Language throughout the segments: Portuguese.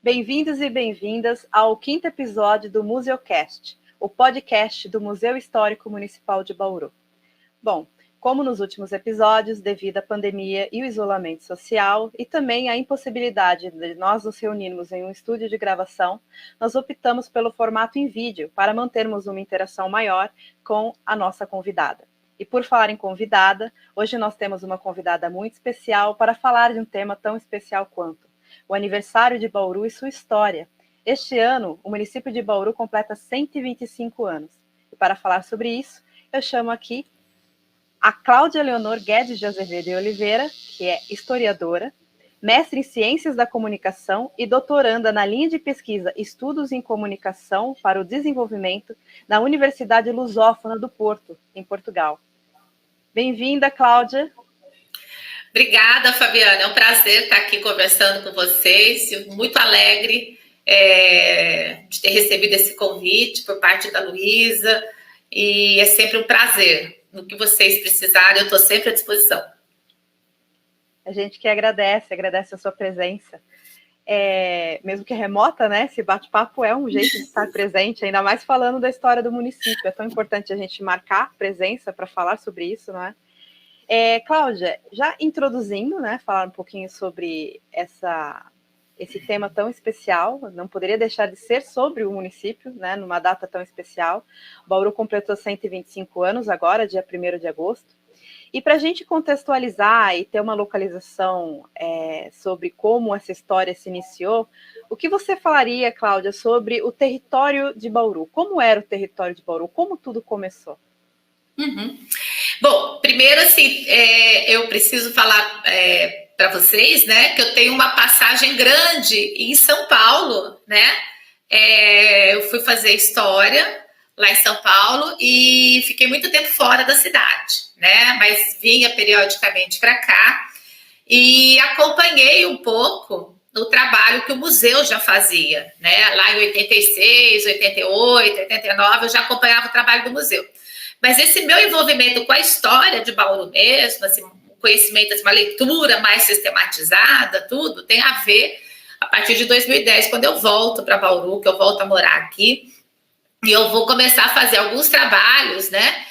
Bem-vindos e bem-vindas ao 5º episódio do Museocast, o podcast do Museu Histórico Municipal de Bauru. Bom, como nos últimos episódios, devido à pandemia e o isolamento social, e também à impossibilidade de nós nos reunirmos em um estúdio de gravação, nós optamos pelo formato em vídeo para mantermos uma interação maior com a nossa convidada. E por falar em convidada, hoje nós temos uma convidada muito especial para falar de um tema tão especial quanto o aniversário de Bauru e sua história. Este ano, o município de Bauru completa 125 anos. E para falar sobre isso, eu chamo aqui a Cláudia Leonor Guedes de Azevedo e Oliveira, que é historiadora, mestre em Ciências da Comunicação e doutoranda na linha de pesquisa Estudos em Comunicação para o Desenvolvimento na Universidade Lusófona do Porto, em Portugal. Bem-vinda, Cláudia. Obrigada, Fabiana. É um prazer estar aqui conversando com vocês. Muito alegre de ter recebido esse convite por parte da Luísa. E é sempre um prazer. No que vocês precisarem, eu estou sempre à disposição. A gente que agradece a sua presença. Mesmo que remota, né? Esse bate-papo é um jeito de estar presente, ainda mais falando da história do município. É tão importante a gente marcar presença para falar sobre isso, não é? Cláudia, já introduzindo, né, falar um pouquinho sobre esse tema tão especial, não poderia deixar de ser sobre o município, né, numa data tão especial. Bauru completou 125 anos agora, dia 1º de agosto. E para a gente contextualizar e ter uma localização sobre como essa história se iniciou, o que você falaria, Cláudia, sobre o território de Bauru? Como era o território de Bauru? Como tudo começou? Bom, primeiro, assim, eu preciso falar para vocês, né, que eu tenho uma passagem grande em São Paulo, né? Eu fui fazer história lá em São Paulo e fiquei muito tempo fora da cidade, né? Mas vinha periodicamente para cá e acompanhei um pouco o trabalho que o museu já fazia, né? Lá em 86, 88, 89, eu já acompanhava o trabalho do museu. Mas esse meu envolvimento com a história de Bauru mesmo, assim, um conhecimento, assim, uma leitura mais sistematizada, tudo, tem a ver a partir de 2010, quando eu volto para Bauru, que eu volto a morar aqui, e eu vou começar a fazer alguns trabalhos, né?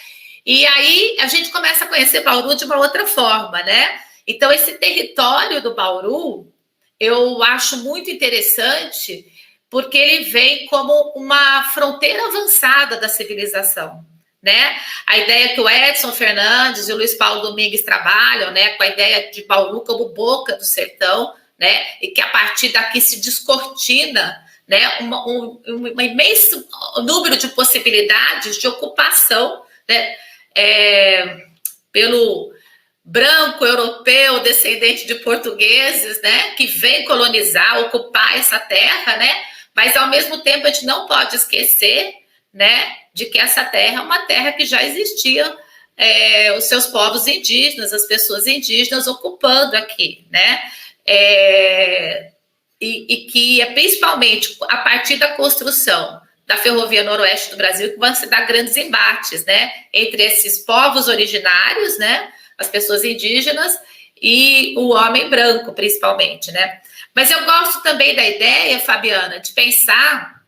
E aí a gente começa a conhecer Bauru de uma outra forma, né? Então, esse território do Bauru, eu acho muito interessante, porque ele vem como uma fronteira avançada da civilização, né? A ideia que o Edson Fernandes e o Luiz Paulo Domingues trabalham, né, com a ideia de Bauru como boca do sertão, né, e que a partir daqui se descortina, né, um imenso número de possibilidades de ocupação, né, pelo branco europeu descendente de portugueses, né, que vem colonizar, ocupar essa terra, né, mas ao mesmo tempo a gente não pode esquecer, né, de que essa terra é uma terra que já existia os seus povos indígenas, as pessoas indígenas ocupando aqui, né? E que é principalmente a partir da construção da Ferrovia Noroeste do Brasil que vão se dar grandes embates, né? Entre esses povos originários, né? As pessoas indígenas e o homem branco, principalmente, né? Mas eu gosto também da ideia, Fabiana, de pensar.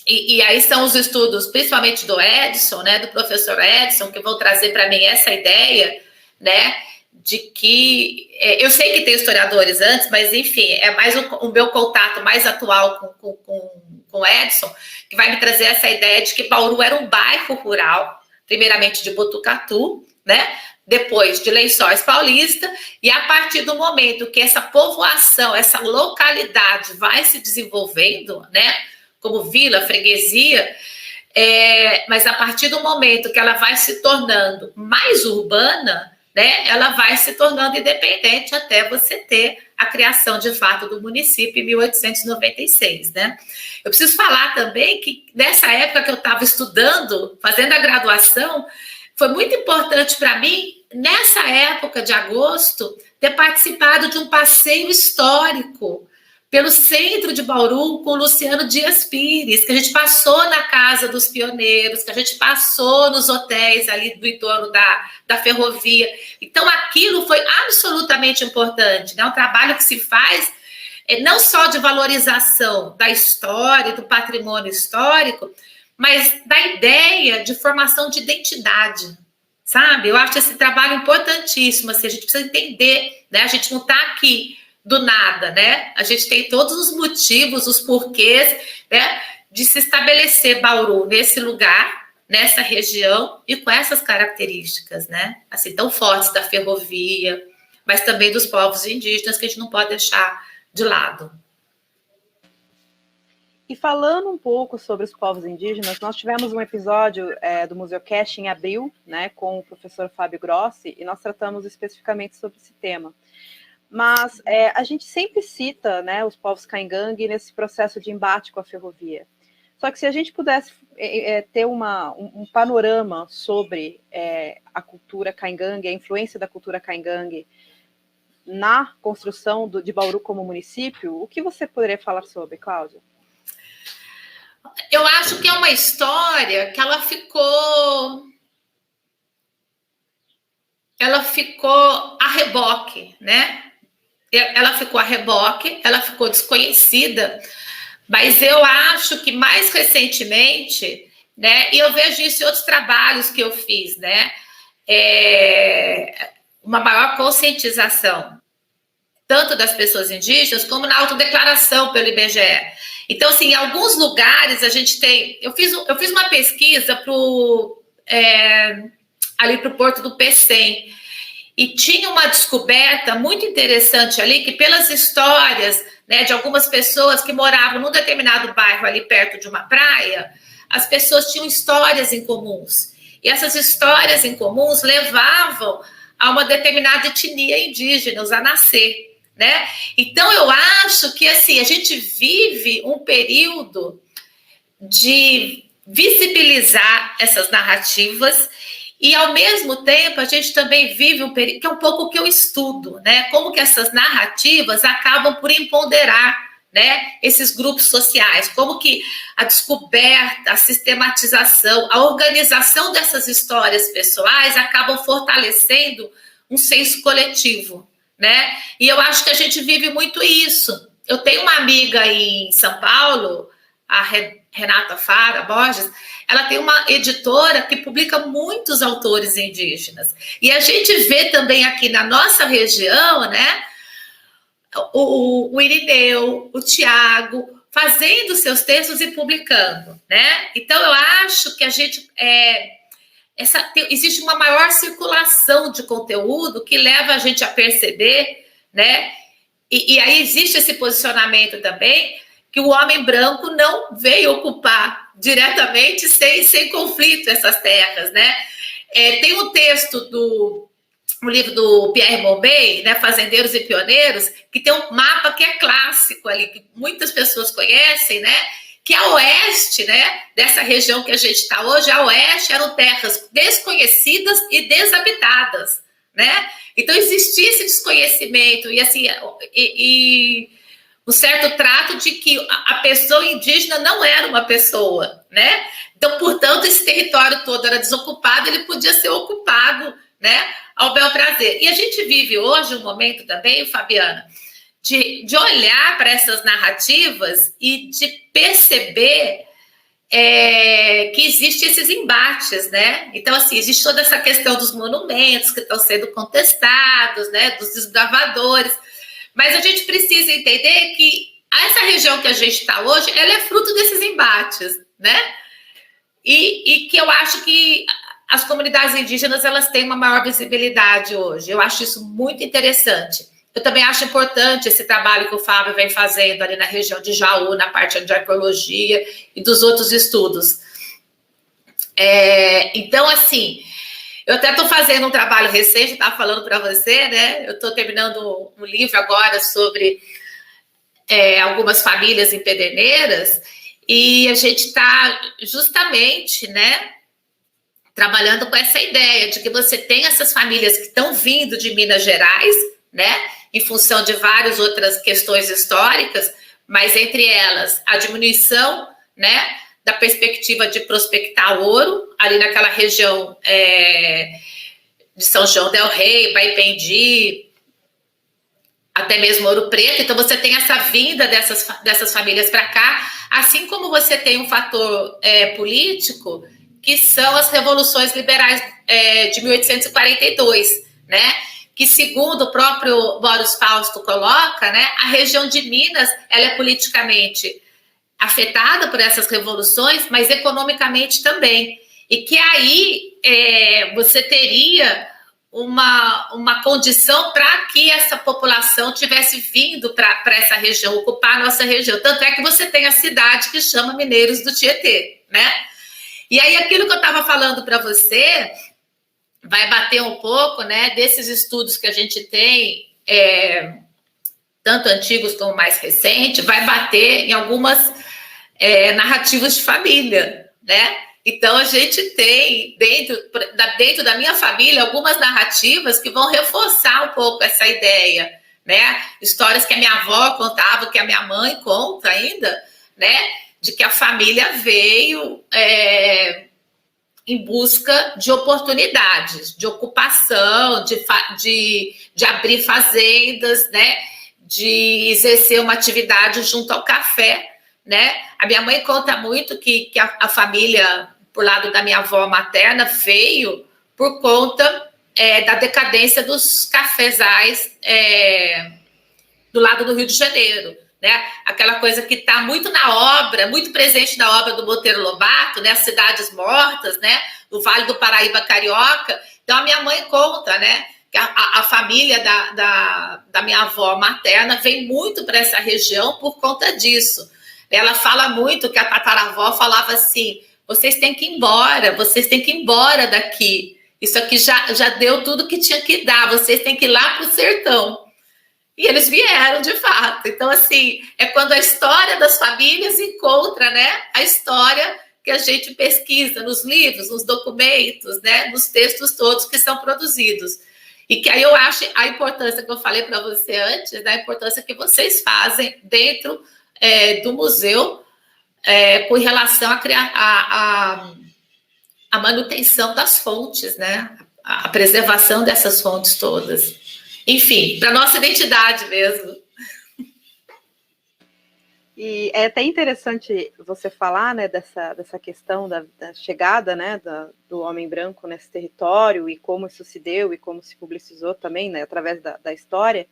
E aí são os estudos, principalmente do Edson, né, do professor Edson, que vão trazer para mim essa ideia, né, de que... eu sei que tem historiadores antes, mas, enfim, é mais o meu contato mais atual com o Edson, que vai me trazer essa ideia de que Bauru era um bairro rural, primeiramente de Botucatu, né, depois de Lençóis Paulista, e a partir do momento que essa povoação, essa localidade vai se desenvolvendo, né, como vila, freguesia, mas a partir do momento que ela vai se tornando mais urbana, né, ela vai se tornando independente até você ter a criação de fato do município em 1896, né? Eu preciso falar também que nessa época que eu estava estudando, fazendo a graduação, foi muito importante para mim, nessa época de agosto, ter participado de um passeio histórico pelo centro de Bauru com o Luciano Dias Pires, que a gente passou na Casa dos Pioneiros, que a gente passou nos hotéis ali do entorno da ferrovia. Então, aquilo foi absolutamente importante, né? Um trabalho que se faz não só de valorização da história, do patrimônio histórico, mas da ideia de formação de identidade, sabe? Eu acho esse trabalho importantíssimo, assim, a gente precisa entender, né? A gente não está aqui do nada, né? A gente tem todos os motivos, os porquês, né, de se estabelecer Bauru nesse lugar, nessa região e com essas características, né? Assim, tão fortes da ferrovia, mas também dos povos indígenas que a gente não pode deixar de lado. E falando um pouco sobre os povos indígenas, nós tivemos um episódio do MuseoCast em abril, né, com o professor Fábio Grossi, e nós tratamos especificamente sobre esse tema. Mas a gente sempre cita, né, os povos caingangue nesse processo de embate com a ferrovia. Só que se a gente pudesse ter um panorama sobre a cultura caingangue, a influência da cultura caingangue na construção de Bauru como município, o que você poderia falar sobre, Cláudia? Eu acho que é uma história que ela ficou a reboque, né? Ela ficou a reboque, ela ficou desconhecida, mas eu acho que mais recentemente, né? E eu vejo isso em outros trabalhos que eu fiz, né? Uma maior conscientização, tanto das pessoas indígenas, como na autodeclaração pelo IBGE. Então, assim, em alguns lugares a gente tem... Eu fiz uma pesquisa ali para o Porto do Pecém, e tinha uma descoberta muito interessante ali, que pelas histórias, né, de algumas pessoas que moravam num determinado bairro ali perto de uma praia, as pessoas tinham histórias em comuns. E essas histórias em comuns levavam a uma determinada etnia indígena a nascer, né? Então, eu acho que, assim, a gente vive um período de visibilizar essas narrativas e, ao mesmo tempo, a gente também vive um período, que é um pouco o que eu estudo, né? Como que essas narrativas acabam por empoderar, né, esses grupos sociais, como que a descoberta, a sistematização, a organização dessas histórias pessoais acabam fortalecendo um senso coletivo, né? E eu acho que a gente vive muito isso. Eu tenho uma amiga em São Paulo, a Renata Fara Borges, ela tem uma editora que publica muitos autores indígenas. E a gente vê também aqui na nossa região, né, o Irineu, o Tiago, fazendo seus textos e publicando, né? Então, eu acho que a gente... existe uma maior circulação de conteúdo que leva a gente a perceber, né? E aí existe esse posicionamento também, que o homem branco não veio ocupar diretamente, sem conflito, essas terras, né? Tem um texto um livro do Pierre Bombay, né, Fazendeiros e Pioneiros, que tem um mapa que é clássico ali, que muitas pessoas conhecem, né? Que a oeste, né, dessa região que a gente está hoje, a oeste eram terras desconhecidas e desabitadas, né? Então existia esse desconhecimento e assim um certo trato de que a pessoa indígena não era uma pessoa, né? Então, portanto, esse território todo era desocupado, ele podia ser ocupado, né, ao bel prazer. E a gente vive hoje um momento também, Fabiana, de olhar para essas narrativas e de perceber que existem esses embates, né? Então, assim, existe toda essa questão dos monumentos que estão sendo contestados, né, dos desbravadores, mas a gente precisa entender que essa região que a gente está hoje, ela é fruto desses embates, né? E que eu acho que as comunidades indígenas, elas têm uma maior visibilidade hoje. Eu acho isso muito interessante. Eu também acho importante esse trabalho que o Fábio vem fazendo ali na região de Jaú, na parte de arqueologia e dos outros estudos. Então, assim, eu até estou fazendo um trabalho recente, estava falando para você, né? Eu estou terminando um livro agora sobre algumas famílias em Pederneiras, e a gente está justamente, né, trabalhando com essa ideia de que você tem essas famílias que estão vindo de Minas Gerais, né, em função de várias outras questões históricas, mas entre elas a diminuição, né, da perspectiva de prospectar ouro, ali naquela região de São João del Rei, Baipendi, até mesmo Ouro Preto. Então você tem essa vinda dessas famílias para cá, assim como você tem um fator político, que são as revoluções liberais de 1842, né? Que segundo o próprio Boris Fausto coloca, né, a região de Minas ela é politicamente afetada por essas revoluções, mas economicamente também. E que aí você teria uma condição para que essa população tivesse vindo para essa região, ocupar a nossa região. Tanto é que você tem a cidade que chama Mineiros do Tietê, né? E aí aquilo que eu estava falando para você vai bater um pouco, né, desses estudos que a gente tem, tanto antigos como mais recentes, vai bater em algumas narrativas de família, né? Então, a gente tem, dentro da minha família, algumas narrativas que vão reforçar um pouco essa ideia, né? Histórias que a minha avó contava, que a minha mãe conta ainda, né? De que a família veio em busca de oportunidades, de ocupação, de abrir fazendas, né? De exercer uma atividade junto ao café, né? A minha mãe conta muito que a família, por lado da minha avó materna, veio por conta da decadência dos cafezais do lado do Rio de Janeiro, né? Aquela coisa que está muito na obra, muito presente na obra do Monteiro Lobato, né? As cidades mortas, né? O Vale do Paraíba Carioca. Então, a minha mãe conta, né? Que a família da minha avó materna vem muito para essa região por conta disso. Ela fala muito que a tataravó falava assim: vocês têm que ir embora daqui. Isso aqui já deu tudo que tinha que dar, vocês têm que ir lá para o sertão. E eles vieram, de fato. Então, assim, é quando a história das famílias encontra, né, a história que a gente pesquisa nos livros, nos documentos, né, nos textos todos que são produzidos. E que aí eu acho a importância que eu falei para você antes, né, a importância que vocês fazem dentro do museu com relação à manutenção das fontes, né, a preservação dessas fontes todas. Enfim, para nossa identidade mesmo. E é até interessante você falar, né, dessa questão da chegada, né, do homem branco nesse território e como isso se deu e como se publicizou também, né, através da história,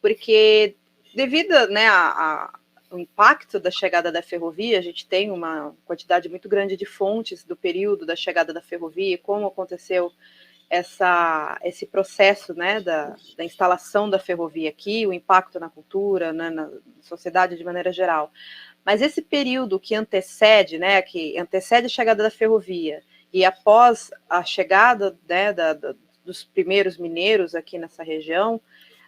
porque devido, né, ao impacto da chegada da ferrovia, a gente tem uma quantidade muito grande de fontes do período da chegada da ferrovia, como aconteceu esse processo, né, da instalação da ferrovia aqui, o impacto na cultura, né, na sociedade de maneira geral. Mas esse período que antecede, né, a chegada da ferrovia e após a chegada, né, dos primeiros mineiros aqui nessa região,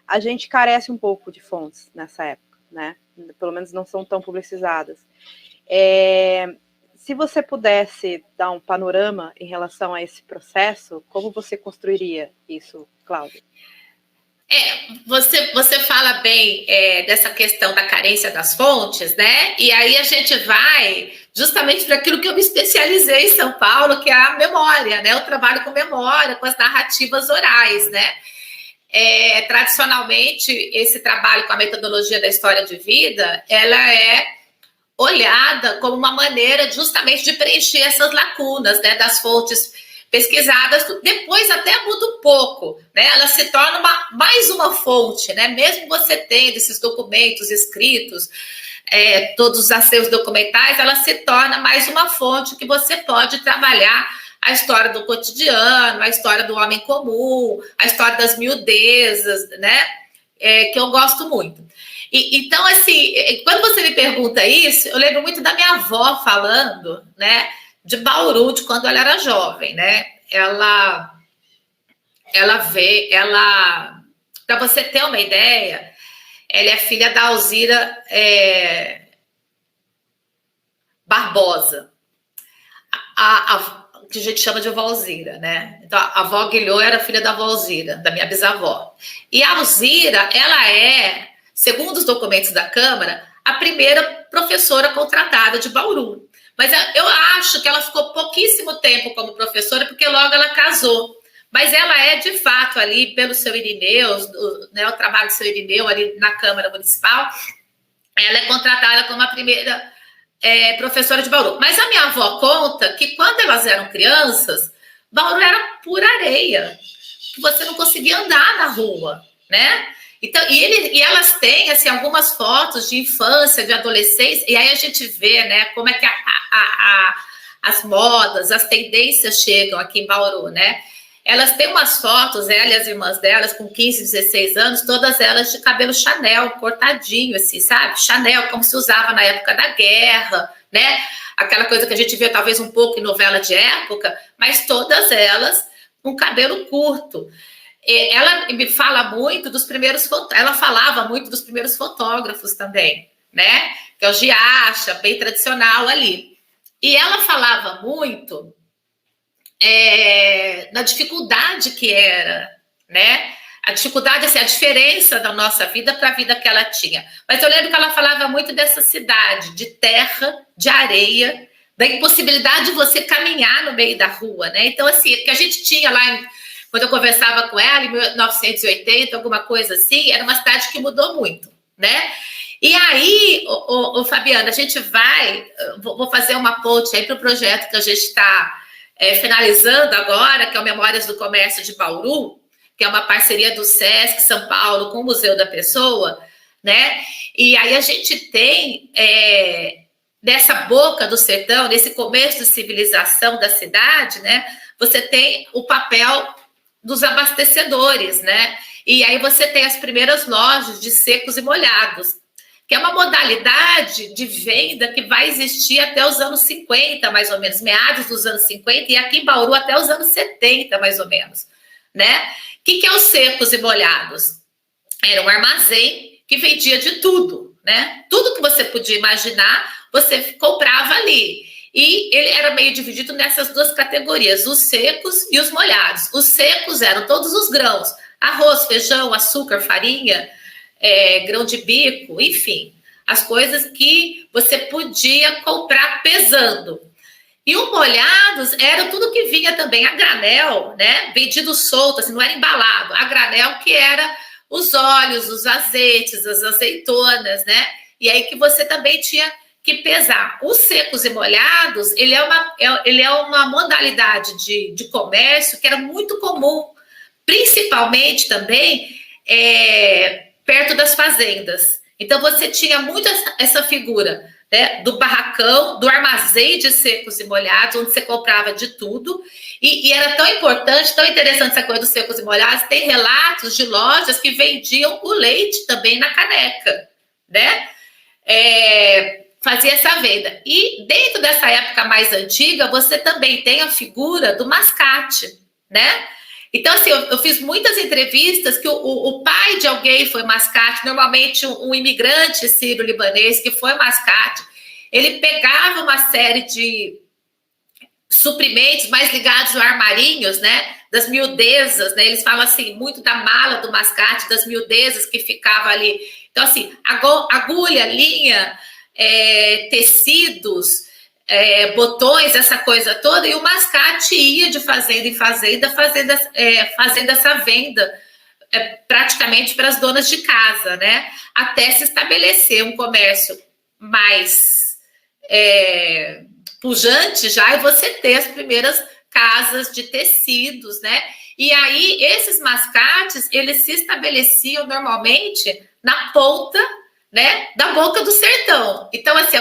a gente carece um pouco de fontes nessa época, né? Pelo menos não são tão publicizadas. Se você pudesse dar um panorama em relação a esse processo, como você construiria isso, Cláudia? Você fala bem dessa questão da carência das fontes, né? E aí a gente vai justamente para aquilo que eu me especializei em São Paulo, que é a memória, né? Eu trabalho com memória, com as narrativas orais, né? Tradicionalmente, esse trabalho com a metodologia da história de vida, ela é olhada como uma maneira justamente de preencher essas lacunas, né, das fontes pesquisadas. Depois até muda um pouco, né, ela se torna mais uma fonte, né, mesmo você tendo esses documentos escritos, todos os acervos documentais, ela se torna mais uma fonte que você pode trabalhar a história do cotidiano, a história do homem comum, a história das miudezas, né, que eu gosto muito. Então, assim, quando você me pergunta isso, eu lembro muito da minha avó falando, né, de Bauru, de quando ela era jovem, né? Ela para você ter uma ideia, ela é filha da Alzira Barbosa, que a gente chama de avó Alzira, né? Então, a avó Guilhô era filha da avó Alzira, da minha bisavó. E a Alzira, ela é, segundo os documentos da Câmara, a primeira professora contratada de Bauru. Mas eu acho que ela ficou pouquíssimo tempo como professora, porque logo ela casou. Mas ela é, de fato, ali, pelo seu Irineu, o trabalho do seu Irineu ali na Câmara Municipal, ela é contratada como a primeira professora de Bauru. Mas a minha avó conta que quando elas eram crianças, Bauru era pura areia, que você não conseguia andar na rua, né? Então, e elas têm, assim, algumas fotos de infância, de adolescência, e aí a gente vê, né, como é que as modas, as tendências chegam aqui em Bauru, né? Elas têm umas fotos, ela e as irmãs delas, com 15, 16 anos, todas elas de cabelo Chanel, cortadinho, assim, sabe? Chanel, como se usava na época da guerra, né? Aquela coisa que a gente vê talvez um pouco em novela de época, mas todas elas com cabelo curto. Ela me fala muito dos primeiros, ela falava muito dos primeiros fotógrafos também, né? Que é o Giacha, bem tradicional ali. E ela falava muito na dificuldade que era, né? A dificuldade, assim, a diferença da nossa vida para a vida que ela tinha. Mas eu lembro que ela falava muito dessa cidade, de terra, de areia, da impossibilidade de você caminhar no meio da rua, né? Então, assim, que a gente tinha lá, quando eu conversava com ela, em 1980, alguma coisa assim, era uma cidade que mudou muito, né? E aí, Fabiana, a gente vou fazer uma ponte aí para o projeto que a gente está finalizando agora, que é o Memórias do Comércio de Bauru, que é uma parceria do Sesc São Paulo com o Museu da Pessoa, né? E aí a gente tem, nessa boca do sertão, nesse começo de civilização da cidade, né? Você tem o papel dos abastecedores, né? E aí você tem as primeiras lojas de secos e molhados, que é uma modalidade de venda que vai existir até os anos 50, mais ou menos, meados dos anos 50, e aqui em Bauru até os anos 70, mais ou menos, né? O que é os secos e molhados? Era um armazém que vendia de tudo, né? Tudo que você podia imaginar, você comprava ali. E ele era meio dividido nessas duas categorias, os secos e os molhados. Os secos eram todos os grãos, arroz, feijão, açúcar, farinha, grão de bico, enfim, as coisas que você podia comprar pesando. E o molhados era tudo que vinha também a granel, né? Vendido solto, assim, não era embalado. A granel que era os óleos, os azeites, as azeitonas, né? E aí que você também tinha que pesar. Os secos e molhados, ele é uma modalidade de comércio que era muito comum, principalmente também perto das fazendas. Então, você tinha muito essa figura, né, do barracão, do armazém de secos e molhados, onde você comprava de tudo. E era tão importante, tão interessante essa coisa dos secos e molhados. Tem relatos de lojas que vendiam o leite também na caneca, né? Fazia essa venda. E dentro dessa época mais antiga, você também tem a figura do mascate, né? Então, assim, eu fiz muitas entrevistas que o pai de alguém foi mascate, normalmente um imigrante sírio-libanês que foi mascate. Ele pegava uma série de suprimentos mais ligados a armarinhos, né? Das miudezas, né? Eles falam assim, muito da mala do mascate, das miudezas que ficava ali. Então, assim, agulha, linha, tecidos, botões, essa coisa toda, e o mascate ia de fazenda em fazenda, fazendo essa venda praticamente para as donas de casa, né? Até se estabelecer um comércio mais pujante já, e você ter as primeiras casas de tecidos, né? E aí, esses mascates, eles se estabeleciam normalmente na ponta, né, da boca do sertão. Então, assim,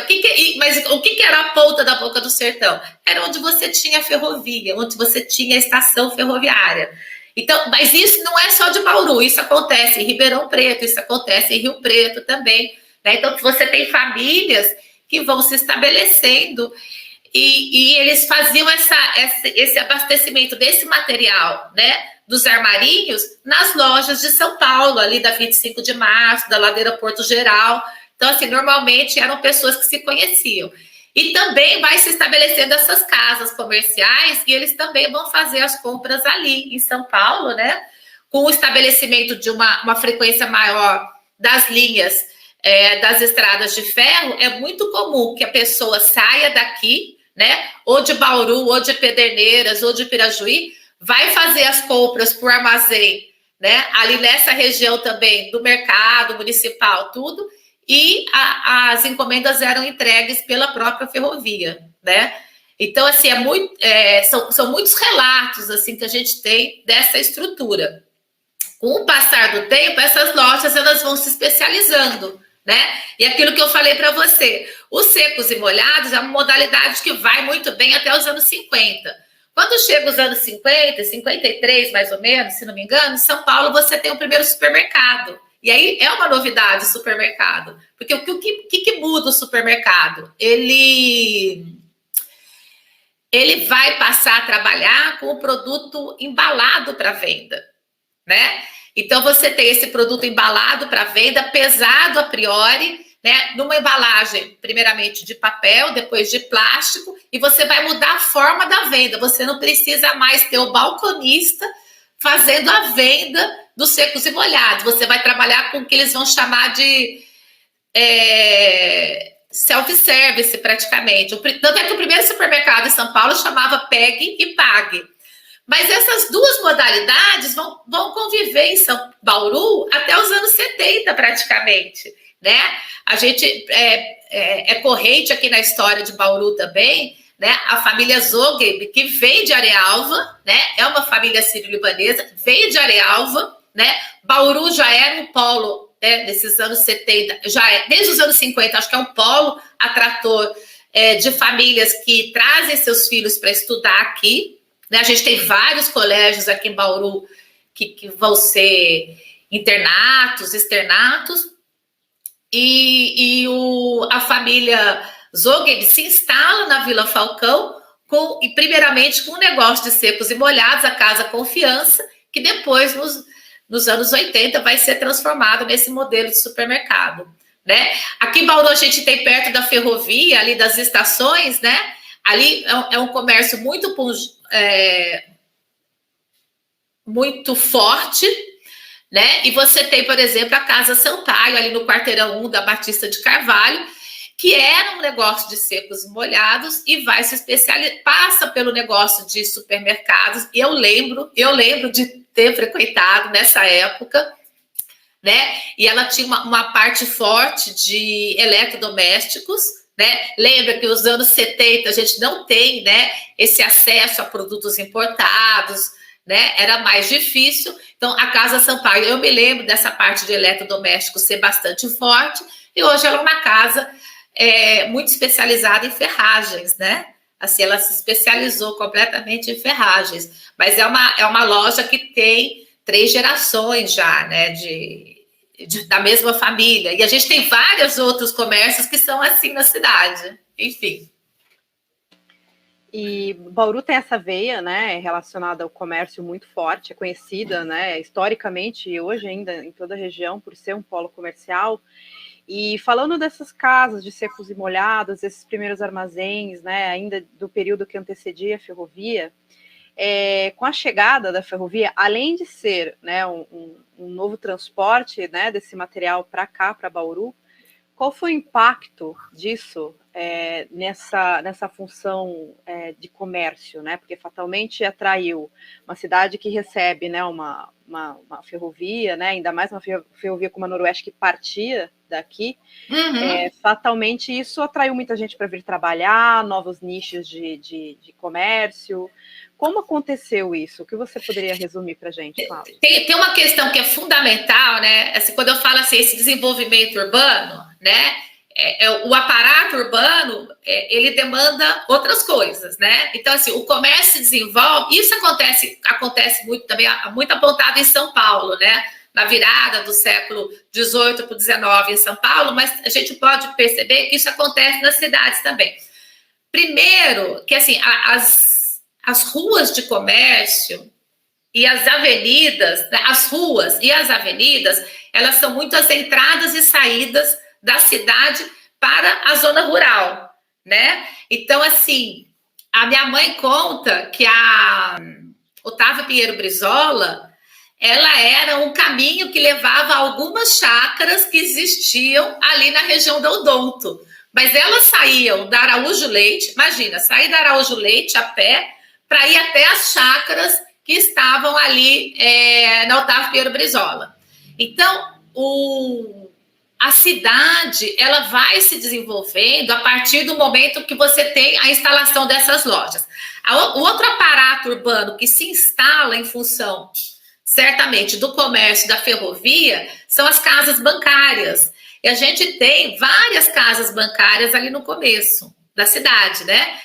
mas o que era a ponta da boca do sertão? Era onde você tinha a ferrovia, onde você tinha a estação ferroviária. Então, mas isso não é só de Bauru, isso acontece em Ribeirão Preto, isso acontece em Rio Preto também, né? Então, você tem famílias que vão se estabelecendo e eles faziam esse abastecimento desse material, né, dos armarinhos, nas lojas de São Paulo, ali da 25 de março, da Ladeira Porto Geral. Então, assim, normalmente eram pessoas que se conheciam. E também vai se estabelecendo essas casas comerciais e eles também vão fazer as compras ali em São Paulo, né? Com o estabelecimento de uma frequência maior das linhas das estradas de ferro, é muito comum que a pessoa saia daqui, né? Ou de Bauru, ou de Pederneiras, ou de Pirajuí, vai fazer as compras para o armazém, né? Ali nessa região também do mercado municipal, tudo, e as encomendas eram entregues pela própria ferrovia, né? Então, assim, são muitos relatos assim que a gente tem dessa estrutura. Com o passar do tempo, essas lojas elas vão se especializando, né? E aquilo que eu falei para você, os secos e molhados é uma modalidade que vai muito bem até os anos 50. Quando chega os anos 50, 53 mais ou menos, se não me engano, em São Paulo você tem o primeiro supermercado. E aí é uma novidade o supermercado. Porque o que muda o supermercado? Ele vai passar a trabalhar com o produto embalado para venda, né? Então você tem esse produto embalado para venda, pesado a priori, né? Numa embalagem, primeiramente de papel, depois de plástico, e você vai mudar a forma da venda. Você não precisa mais ter o balconista fazendo a venda dos secos e molhados. Você vai trabalhar com o que eles vão chamar de self-service, praticamente. Tanto é que o primeiro supermercado em São Paulo chamava Pegue e Pague. Mas essas duas modalidades vão conviver em São Bauru até os anos 70, praticamente, né? A gente é corrente aqui na história de Bauru também, né? A família Zogeb, que veio de Arealva, né? É uma família sírio-libanesa, veio de Arealva, né? Bauru já era um polo, né? Nesses anos 70, desde os anos 50, acho que é um polo atrator de famílias que trazem seus filhos para estudar aqui. A gente tem vários colégios aqui em Bauru que vão ser internatos, externatos, e a família Zogeb se instala na Vila Falcão, primeiramente com um negócio de secos e molhados, a Casa Confiança, que depois, nos anos 80, vai ser transformado nesse modelo de supermercado, né? Aqui em Bauru a gente tem perto da ferrovia, ali das estações, né? Ali é um comércio muito forte, né? E você tem, por exemplo, a Casa Sampaio, ali no quarteirão 1 da Batista de Carvalho, que era um negócio de secos e molhados e vai se especializar, passa pelo negócio de supermercados. Eu lembro de ter frequentado nessa época, né? E ela tinha uma parte forte de eletrodomésticos, né? Lembra que nos anos 70 a gente não tem, né, esse acesso a produtos importados, né? Era mais difícil. Então, a Casa Sampaio, eu me lembro dessa parte de eletrodomésticos ser bastante forte, e hoje ela é uma casa muito especializada em ferragens, né? Assim, ela se especializou completamente em ferragens, mas é uma loja que tem 3 gerações já, né, da mesma família. E a gente tem vários outros comércios que são assim na cidade. Enfim. E Bauru tem essa veia, né, relacionada ao comércio muito forte, é conhecida, né, historicamente e hoje ainda em toda a região por ser um polo comercial. E falando dessas casas de secos e molhados, esses primeiros armazéns, né, ainda do período que antecedia a ferrovia, com a chegada da ferrovia, além de ser, né, um novo transporte, né, desse material para cá, para Bauru, qual foi o impacto disso nessa função de comércio, né? Porque fatalmente atraiu uma cidade que recebe, né, uma ferrovia, né, ainda mais uma ferrovia como a Noroeste que partia daqui. Uhum. Fatalmente isso atraiu muita gente para vir trabalhar, novos nichos de comércio. Como aconteceu isso? O que você poderia resumir para a gente, Cláudia? Tem uma questão que é fundamental, né? Assim, quando eu falo assim, esse desenvolvimento urbano, né? O aparato urbano, ele demanda outras coisas, né? Então, assim, o comércio se desenvolve, isso acontece muito também, muito apontado em São Paulo, né? Na virada do século XVIII para o XIX em São Paulo, mas a gente pode perceber que isso acontece nas cidades também. Primeiro, que assim, as ruas de comércio e as avenidas, as ruas e as avenidas, elas são muito as entradas e saídas da cidade para a zona rural, né? Então, assim, a minha mãe conta que a Otávia Pinheiro Brizola, ela era um caminho que levava a algumas chácaras que existiam ali na região do Odonto. Mas elas saíam da Araújo Leite, imagina, sair da Araújo Leite a pé para ir até as chácaras que estavam ali na Otávio Pinheiro Brizola. Então, a cidade, ela vai se desenvolvendo a partir do momento que você tem a instalação dessas lojas. O outro aparato urbano que se instala em função, certamente, do comércio, da ferrovia, são as casas bancárias. E a gente tem várias casas bancárias ali no começo da cidade, né?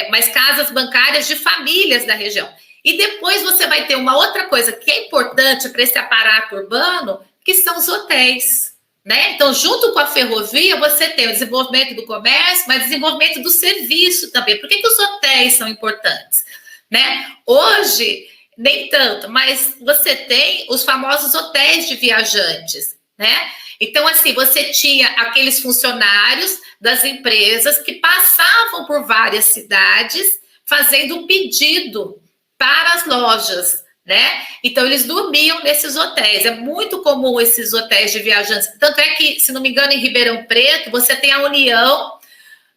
Mas casas bancárias de famílias da região. E depois você vai ter uma outra coisa que é importante para esse aparato urbano, que são os hotéis, né? Então, junto com a ferrovia, você tem o desenvolvimento do comércio, mas desenvolvimento do serviço também. Por que os hotéis são importantes, né? Hoje, nem tanto, mas você tem os famosos hotéis de viajantes, né? Então, assim, você tinha aqueles funcionários das empresas que passavam por várias cidades fazendo um pedido para as lojas, né? Então, eles dormiam nesses hotéis. É muito comum esses hotéis de viajantes. Tanto é que, se não me engano, em Ribeirão Preto, você tem a união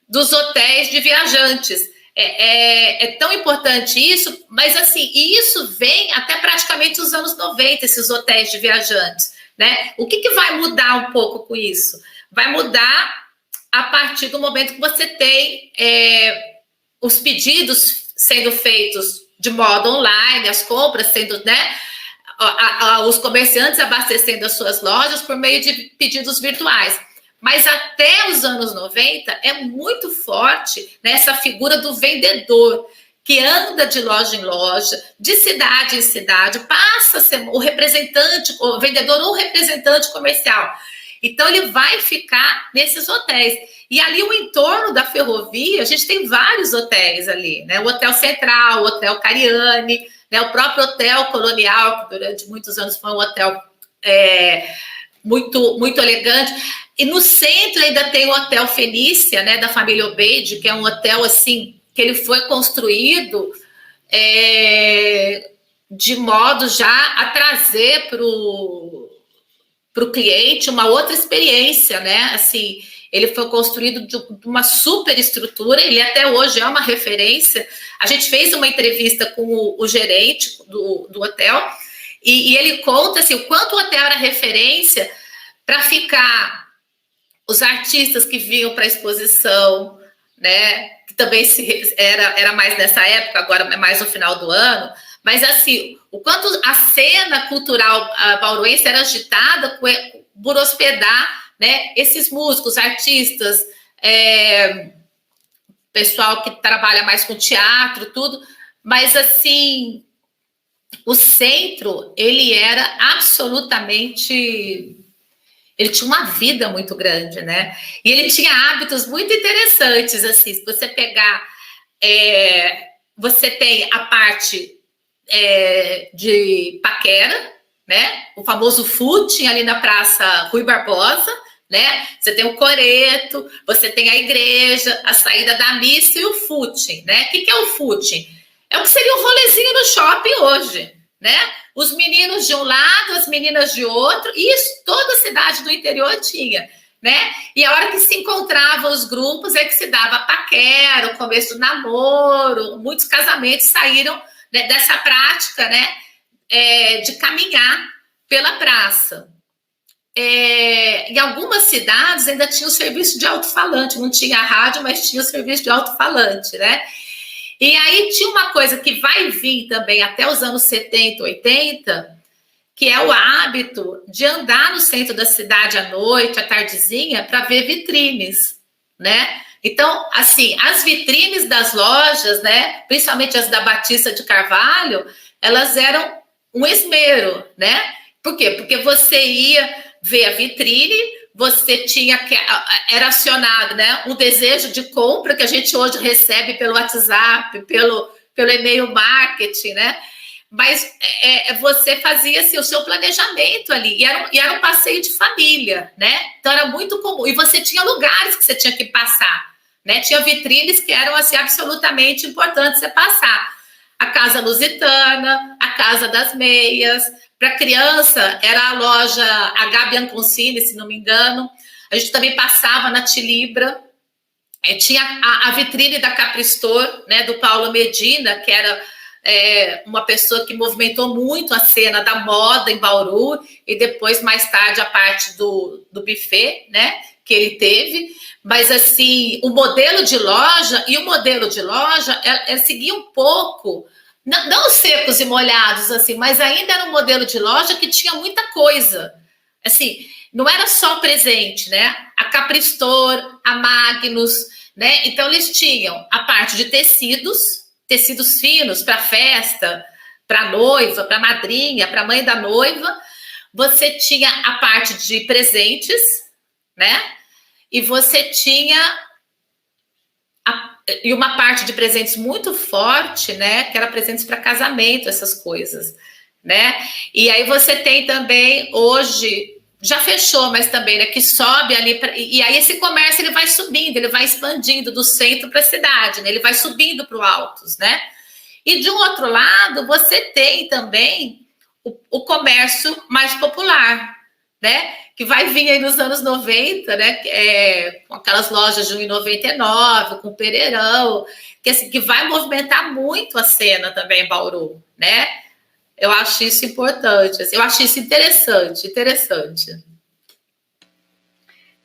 dos hotéis de viajantes. É tão importante isso, mas, assim, isso vem até praticamente os anos 90, esses hotéis de viajantes, né? O que vai mudar um pouco com isso? Vai mudar a partir do momento que você tem os pedidos sendo feitos de modo online, as compras sendo, né, os comerciantes abastecendo as suas lojas por meio de pedidos virtuais. Mas até os anos 90 é muito forte nessa figura do vendedor, que anda de loja em loja, de cidade em cidade, passa a ser o representante, o vendedor ou representante comercial. Então, ele vai ficar nesses hotéis. E ali, o entorno da ferrovia, a gente tem vários hotéis ali, né? O Hotel Central, o Hotel Cariani, né? O próprio Hotel Colonial, que durante muitos anos foi um hotel muito, muito elegante. E no centro ainda tem o Hotel Fenícia, né? Da família Obeide, que é um hotel, assim, que ele foi construído de modo já a trazer para o cliente uma outra experiência, né? Assim, ele foi construído de uma super estrutura, ele até hoje é uma referência. A gente fez uma entrevista com o gerente do hotel, e ele conta assim, o quanto o hotel era referência para ficar os artistas que vinham para a exposição, né? Que também era mais nessa época, agora é mais no final do ano. Mas, assim, o quanto a cena cultural bauruense era agitada por hospedar, né, esses músicos, artistas, pessoal que trabalha mais com teatro, tudo. Mas, assim, o centro, ele era absolutamente... Ele tinha uma vida muito grande, né? E ele tinha hábitos muito interessantes, assim. Se você pegar... você tem a parte... de paquera, né? O famoso footing ali na Praça Rui Barbosa, né? Você tem o coreto, você tem a igreja, a saída da missa e o footing, né? O que é o footing? É o que seria um rolezinho no shopping hoje, né? Os meninos de um lado, as meninas de outro, e isso toda a cidade do interior tinha, né? E a hora que se encontravam os grupos é que se dava paquera, o começo do namoro, muitos casamentos saíram dessa prática, né, de caminhar pela praça. Em algumas cidades ainda tinha o serviço de alto-falante, não tinha rádio, mas tinha o serviço de alto-falante, né? E aí tinha uma coisa que vai vir também até os anos 70, 80, que é o hábito de andar no centro da cidade à noite, à tardezinha, para ver vitrines, né? Então, assim, as vitrines das lojas, né, principalmente as da Batista de Carvalho, elas eram um esmero, né? Por quê? Porque você ia ver a vitrine, você tinha que... Era acionado, né, um desejo de compra que a gente hoje recebe pelo WhatsApp, pelo e-mail marketing, né? Mas você fazia assim, o seu planejamento ali, e era um passeio de família, né? Então era muito comum, e você tinha lugares que você tinha que passar, né? Tinha vitrines que eram assim, absolutamente importantes você passar. A Casa Lusitana, a Casa das Meias, para criança era a loja H. Bianconcini, se não me engano. A gente também passava na Tilibra, tinha a vitrine da Capristor, né, do Paulo Medina, que era uma pessoa que movimentou muito a cena da moda em Bauru, e depois, mais tarde, a parte do buffet, né, que ele teve. Mas, assim, o modelo de loja seguia um pouco, não secos e molhados, assim, mas ainda era um modelo de loja que tinha muita coisa. Assim, não era só presente, né? A Capristor, a Magnus, né? Então, eles tinham a parte de tecidos finos para festa, para noiva, para madrinha, para mãe da noiva. Você tinha a parte de presentes, né? E você tinha e uma parte de presentes muito forte, né? Que era presentes para casamento, essas coisas, né? E aí você tem também hoje, já fechou, mas também, né? Que sobe ali e aí esse comércio ele vai subindo, ele vai expandindo do centro para a cidade, né? Ele vai subindo para o altos, né? E de um outro lado você tem também o comércio mais popular, né? Que vai vir aí nos anos 90, né? Com aquelas lojas de 1,99, com Pereirão, que, assim, que vai movimentar muito a cena também em Bauru, né? Eu acho isso importante, assim, eu acho isso interessante.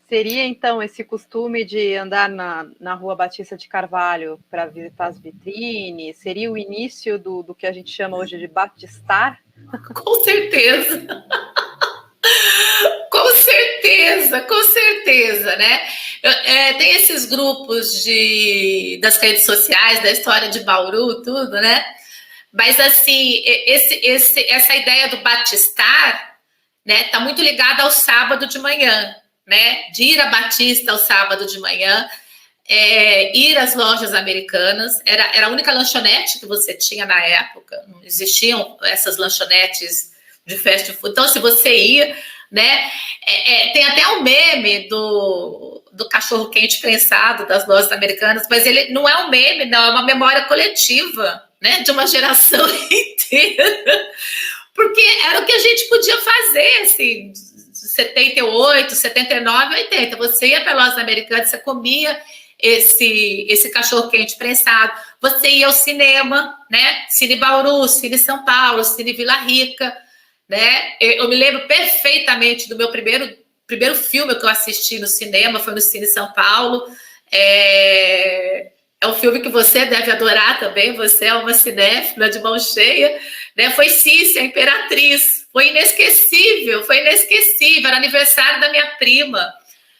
Seria, então, esse costume de andar na Rua Batista de Carvalho para visitar as vitrines? Seria o início do que a gente chama hoje de batistar? Com certeza. Com certeza, né? Tem esses grupos das redes sociais, da história de Bauru, tudo, né? Mas, assim, essa ideia do batistar, né, tá muito ligada ao sábado de manhã, né? De ir a Batista ao sábado de manhã, ir às lojas americanas. Era a única lanchonete que você tinha na época. Não existiam essas lanchonetes de fast food. Então, se você ia, né? Tem até um meme do cachorro quente prensado das lojas americanas, mas ele não é um meme, não, é uma memória coletiva, né? De uma geração inteira, porque era o que a gente podia fazer, assim, 78, 79, 80. Você ia para lojas americanas, você comia esse cachorro quente prensado, você ia ao cinema, né? Cine Bauru, Cine São Paulo, Cine Vila Rica, né? Eu me lembro perfeitamente do meu primeiro filme que eu assisti no cinema, foi no Cine São Paulo. É um filme que você deve adorar também, você é uma cinéfila de mão cheia, né? Foi Cícia, a Imperatriz. Foi inesquecível, era aniversário da minha prima,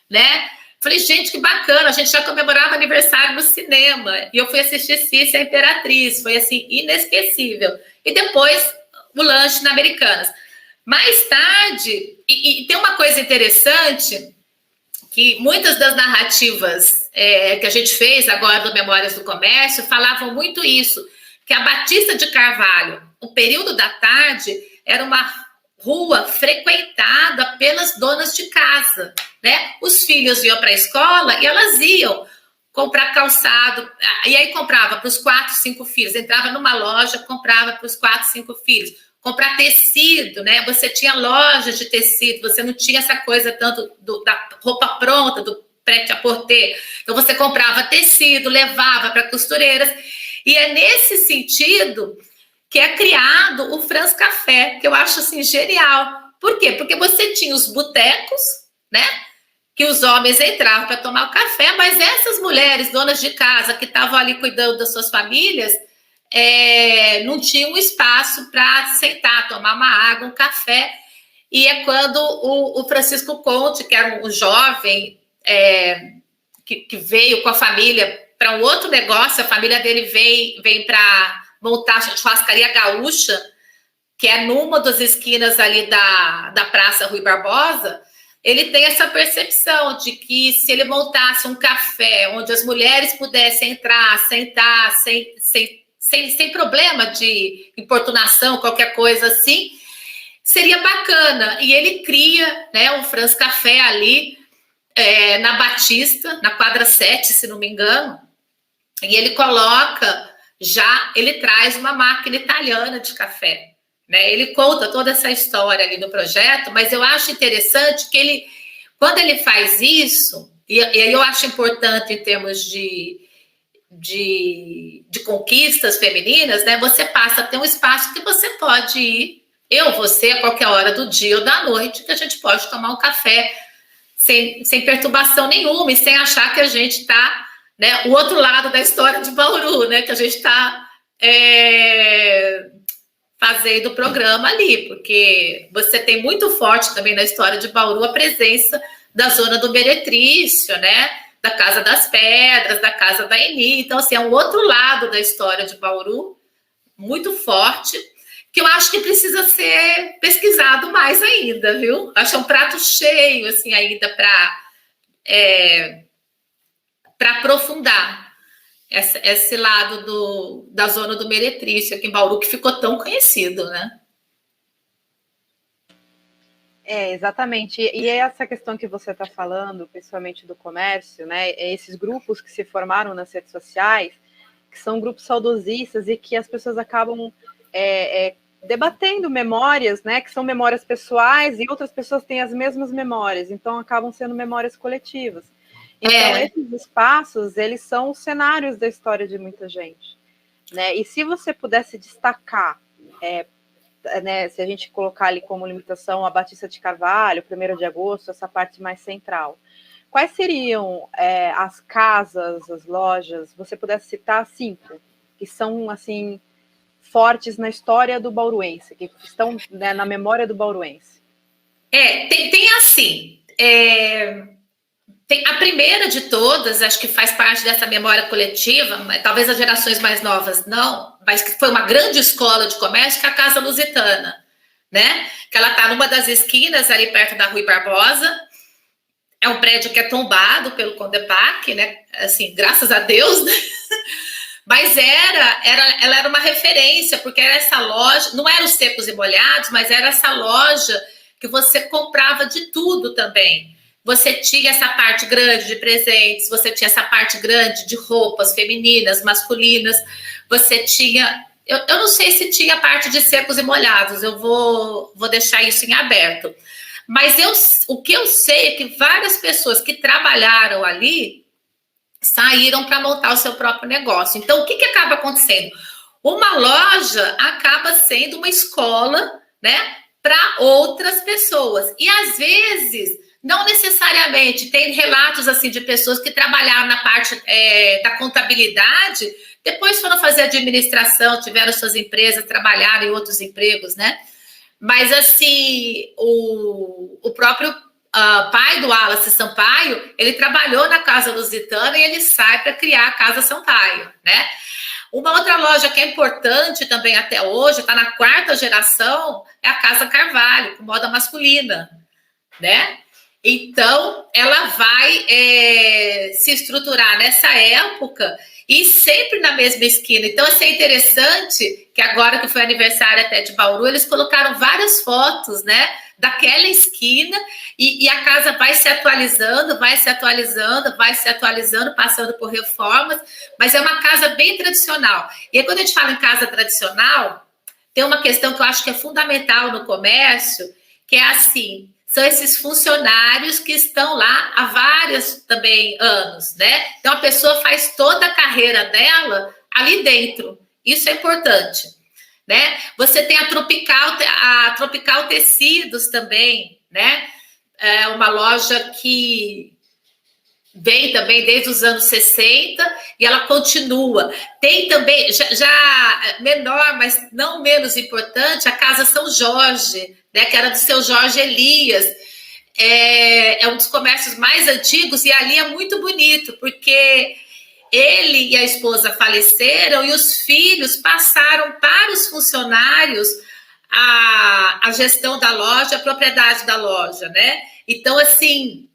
né? Falei, gente, que bacana, a gente já comemorava aniversário no cinema, e eu fui assistir Cícia, a Imperatriz, foi assim, inesquecível. E depois o lanche na Americanas. Mais tarde, e tem uma coisa interessante, que muitas das narrativas que a gente fez agora do Memórias do Comércio falavam muito isso, que a Batista de Carvalho, o período da tarde, era uma rua frequentada pelas donas de casa, né? Os filhos iam para a escola e elas iam comprar calçado, e aí comprava para os 4, 5 filhos, entrava numa loja, comprava para os 4, 5 filhos, comprar tecido, né? Você tinha lojas de tecido, você não tinha essa coisa tanto da roupa pronta, do prêt-à-porter. Então você comprava tecido, levava para costureiras, e é nesse sentido que é criado o Franz Café, que eu acho assim genial. Por quê? Porque você tinha os botecos, né? Que os homens entravam para tomar o café, mas essas mulheres, donas de casa, que estavam ali cuidando das suas famílias, não tinham espaço para sentar, tomar uma água, um café. E é quando o Francisco Conte, que era um jovem que veio com a família para um outro negócio, a família dele vem para montar a churrascaria gaúcha, que é numa das esquinas ali da Praça Rui Barbosa. Ele tem essa percepção de que se ele montasse um café onde as mulheres pudessem entrar, sentar, sem problema de importunação, qualquer coisa assim, seria bacana. E ele cria, né, o Franz Café ali na Batista, na quadra 7, se não me engano, e ele ele traz uma máquina italiana de café. Né? Ele conta toda essa história ali no projeto, mas eu acho interessante que quando ele faz isso, e eu acho importante em termos de de conquistas femininas, né? Você passa a ter um espaço que você pode ir, você, a qualquer hora do dia ou da noite, que a gente pode tomar um café sem perturbação nenhuma e sem achar que a gente está, né, o outro lado da história de Bauru, né? Que a gente está fazendo o programa ali, porque você tem muito forte também na história de Bauru a presença da zona do Meretrício, né? Da Casa das Pedras, da Casa da Eni. Então, assim, é um outro lado da história de Bauru, muito forte, que eu acho que precisa ser pesquisado mais ainda, viu? Acho que é um prato cheio, assim, ainda para aprofundar esse lado da zona do Meretrício aqui em Bauru, que ficou tão conhecido, né? Exatamente. E essa questão que você está falando, principalmente do comércio, né? Esses grupos que se formaram nas redes sociais, que são grupos saudosistas e que as pessoas acabam debatendo memórias, né? Que são memórias pessoais e outras pessoas têm as mesmas memórias, então acabam sendo memórias coletivas. Então, esses espaços, eles são os cenários da história de muita gente, né? E se você pudesse destacar, né, se a gente colocar ali como limitação a Batista de Carvalho, 1º de agosto, essa parte mais central, quais seriam as casas, as lojas, você pudesse citar 5, que são, assim, fortes na história do bauruense, que estão, né, na memória do bauruense? Tem assim... Tem a primeira de todas, acho que faz parte dessa memória coletiva, talvez as gerações mais novas não, mas que foi uma grande escola de comércio, que é a Casa Lusitana, né? Que ela está numa das esquinas, ali perto da Rui Barbosa. É um prédio que é tombado pelo Condepac, né? Assim, graças a Deus, né? Mas ela era uma referência, porque era essa loja, não era os secos e molhados, mas era essa loja que você comprava de tudo também. Você tinha essa parte grande de presentes, você tinha essa parte grande de roupas femininas, masculinas, você tinha... Eu não sei se tinha a parte de secos e molhados, eu vou deixar isso em aberto. Mas o que eu sei é que várias pessoas que trabalharam ali saíram para montar o seu próprio negócio. Então, o que acaba acontecendo? Uma loja acaba sendo uma escola, né, para outras pessoas. E, às vezes... Não necessariamente, tem relatos assim de pessoas que trabalharam na parte da contabilidade, depois foram fazer administração, tiveram suas empresas, trabalharam em outros empregos, né? Mas assim, o próprio pai do Wallace Sampaio, ele trabalhou na Casa Lusitana e ele sai para criar a Casa Sampaio, né? Uma outra loja que é importante também até hoje, está na 4ª geração, é a Casa Carvalho, com moda masculina, né? Então, ela vai se estruturar nessa época e sempre na mesma esquina. Então, isso é interessante, que agora que foi aniversário até de Bauru, eles colocaram várias fotos, né, daquela esquina e a casa vai se atualizando, passando por reformas, mas é uma casa bem tradicional. E aí, quando a gente fala em casa tradicional, tem uma questão que eu acho que é fundamental no comércio, que é assim... São esses funcionários que estão lá há vários também anos, né? Então, a pessoa faz toda a carreira dela ali dentro. Isso é importante, né? Você tem a Tropical Tecidos também, né? É uma loja que vem também desde os anos 60 e ela continua. Tem também, já menor, mas não menos importante, a Casa São Jorge, né, que era do seu Jorge Elias. É um dos comércios mais antigos e ali é muito bonito, porque ele e a esposa faleceram e os filhos passaram para os funcionários a gestão da loja, a propriedade da loja, né? Então, assim...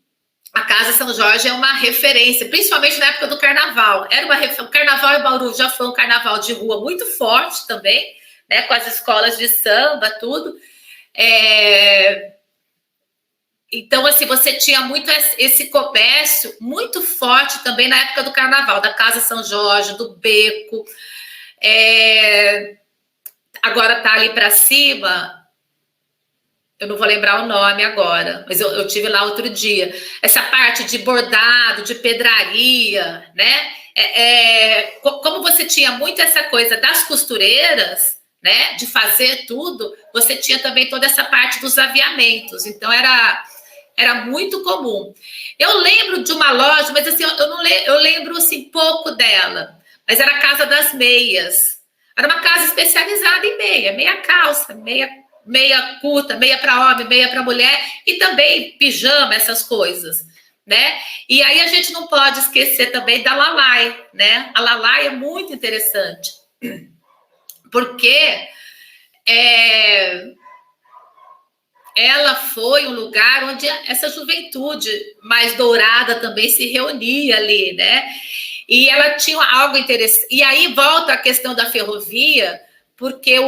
A Casa São Jorge é uma referência, principalmente na época do carnaval. O carnaval em Bauru já foi um carnaval de rua muito forte também, né, com as escolas de samba, tudo. Então, assim, você tinha muito esse comércio muito forte também na época do carnaval, da Casa São Jorge, do Beco. Agora tá ali para cima... Eu não vou lembrar o nome agora, mas eu tive lá outro dia. Essa parte de bordado, de pedraria, né? como você tinha muito essa coisa das costureiras, né, de fazer tudo, você tinha também toda essa parte dos aviamentos. Então, era muito comum. Eu lembro de uma loja, mas assim, eu lembro assim, pouco dela, mas era a Casa das Meias. Era uma casa especializada em meia calça, meia curta, meia para homem, meia para mulher, e também pijama, essas coisas, né? E aí a gente não pode esquecer também da Lalai, né? A Lalai é muito interessante, porque ela foi um lugar onde essa juventude mais dourada também se reunia ali, né? E ela tinha algo interessante. E aí volta a questão da ferrovia, porque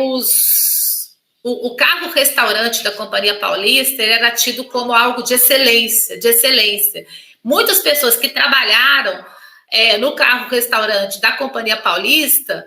o carro-restaurante da Companhia Paulista era tido como algo de excelência, de excelência. Muitas pessoas que trabalharam no carro-restaurante da Companhia Paulista,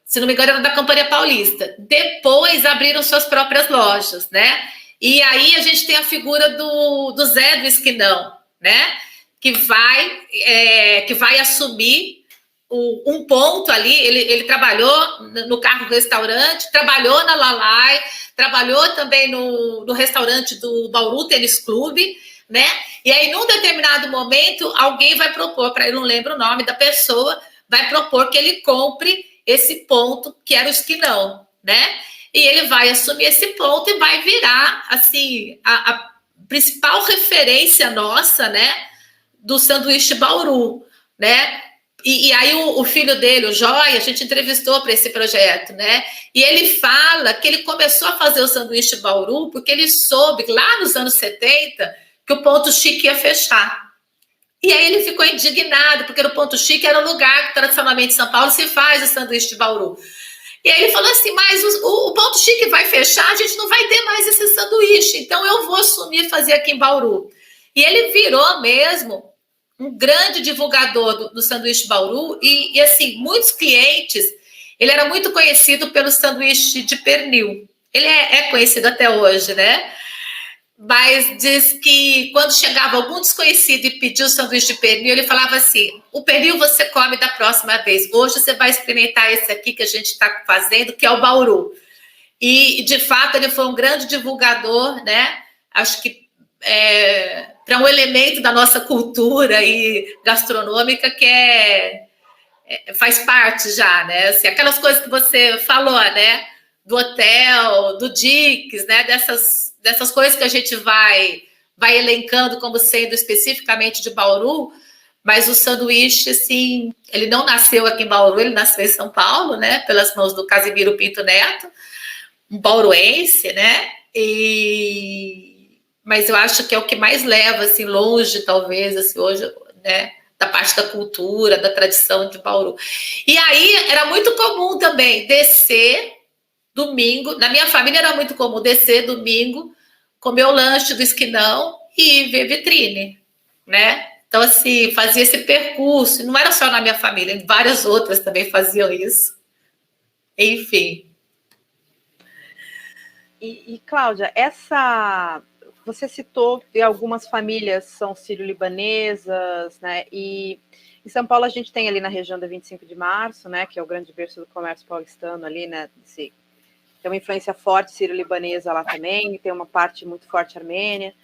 se não me engano, era da Companhia Paulista, depois abriram suas próprias lojas, né? E aí a gente tem a figura do Zé do Esquinão, né? Que vai assumir um ponto ali. Ele trabalhou no carro-restaurante, trabalhou na Lalai, trabalhou também no restaurante do Bauru Tênis Clube, né? E aí, num determinado momento, alguém vai propor, para ele, não lembro o nome da pessoa, vai propor que ele compre esse ponto, que era o Esquinão, né? E ele vai assumir esse ponto e vai virar, assim, a principal referência nossa, né? Do sanduíche Bauru, né? E aí o filho dele, o Joia, a gente entrevistou para esse projeto, né? E ele fala que ele começou a fazer o sanduíche Bauru porque ele soube, lá nos anos 70, que o Ponto Chique ia fechar. E aí ele ficou indignado, porque no Ponto Chique era o lugar que tradicionalmente em São Paulo se faz o sanduíche de Bauru. E aí ele falou assim, mas o Ponto Chique vai fechar, a gente não vai ter mais esse sanduíche, então eu vou assumir fazer aqui em Bauru. E ele virou mesmo um grande divulgador do sanduíche Bauru, e assim, muitos clientes, ele era muito conhecido pelo sanduíche de pernil. Ele é conhecido até hoje, né? Mas diz que quando chegava algum desconhecido e pedia o sanduíche de pernil, ele falava assim, o pernil você come da próxima vez, hoje você vai experimentar esse aqui que a gente está fazendo, que é o Bauru. E, de fato, ele foi um grande divulgador, né? Acho que para um elemento da nossa cultura e gastronômica que faz parte já, né? Assim, aquelas coisas que você falou, né? Do hotel, do Dix, né? Dessas coisas que a gente vai elencando como sendo especificamente de Bauru, mas o sanduíche, assim, ele não nasceu aqui em Bauru, ele nasceu em São Paulo, né? Pelas mãos do Casimiro Pinto Neto, um bauruense, né? Mas eu acho que é o que mais leva, assim, longe, talvez, assim, hoje, né? Da parte da cultura, da tradição de Bauru. E aí era muito comum também descer domingo, na minha família era muito comum descer domingo, comer o lanche do Esquinão e ver vitrine, né? Então, assim, fazia esse percurso, não era só na minha família, várias outras também faziam isso. Enfim. E Cláudia, você citou que algumas famílias são sírio-libanesas, né? E em São Paulo a gente tem ali na região da 25 de Março, né? Que é o grande berço do comércio paulistano ali, né? Tem uma influência forte sírio-libanesa lá também, tem uma parte muito forte armênia.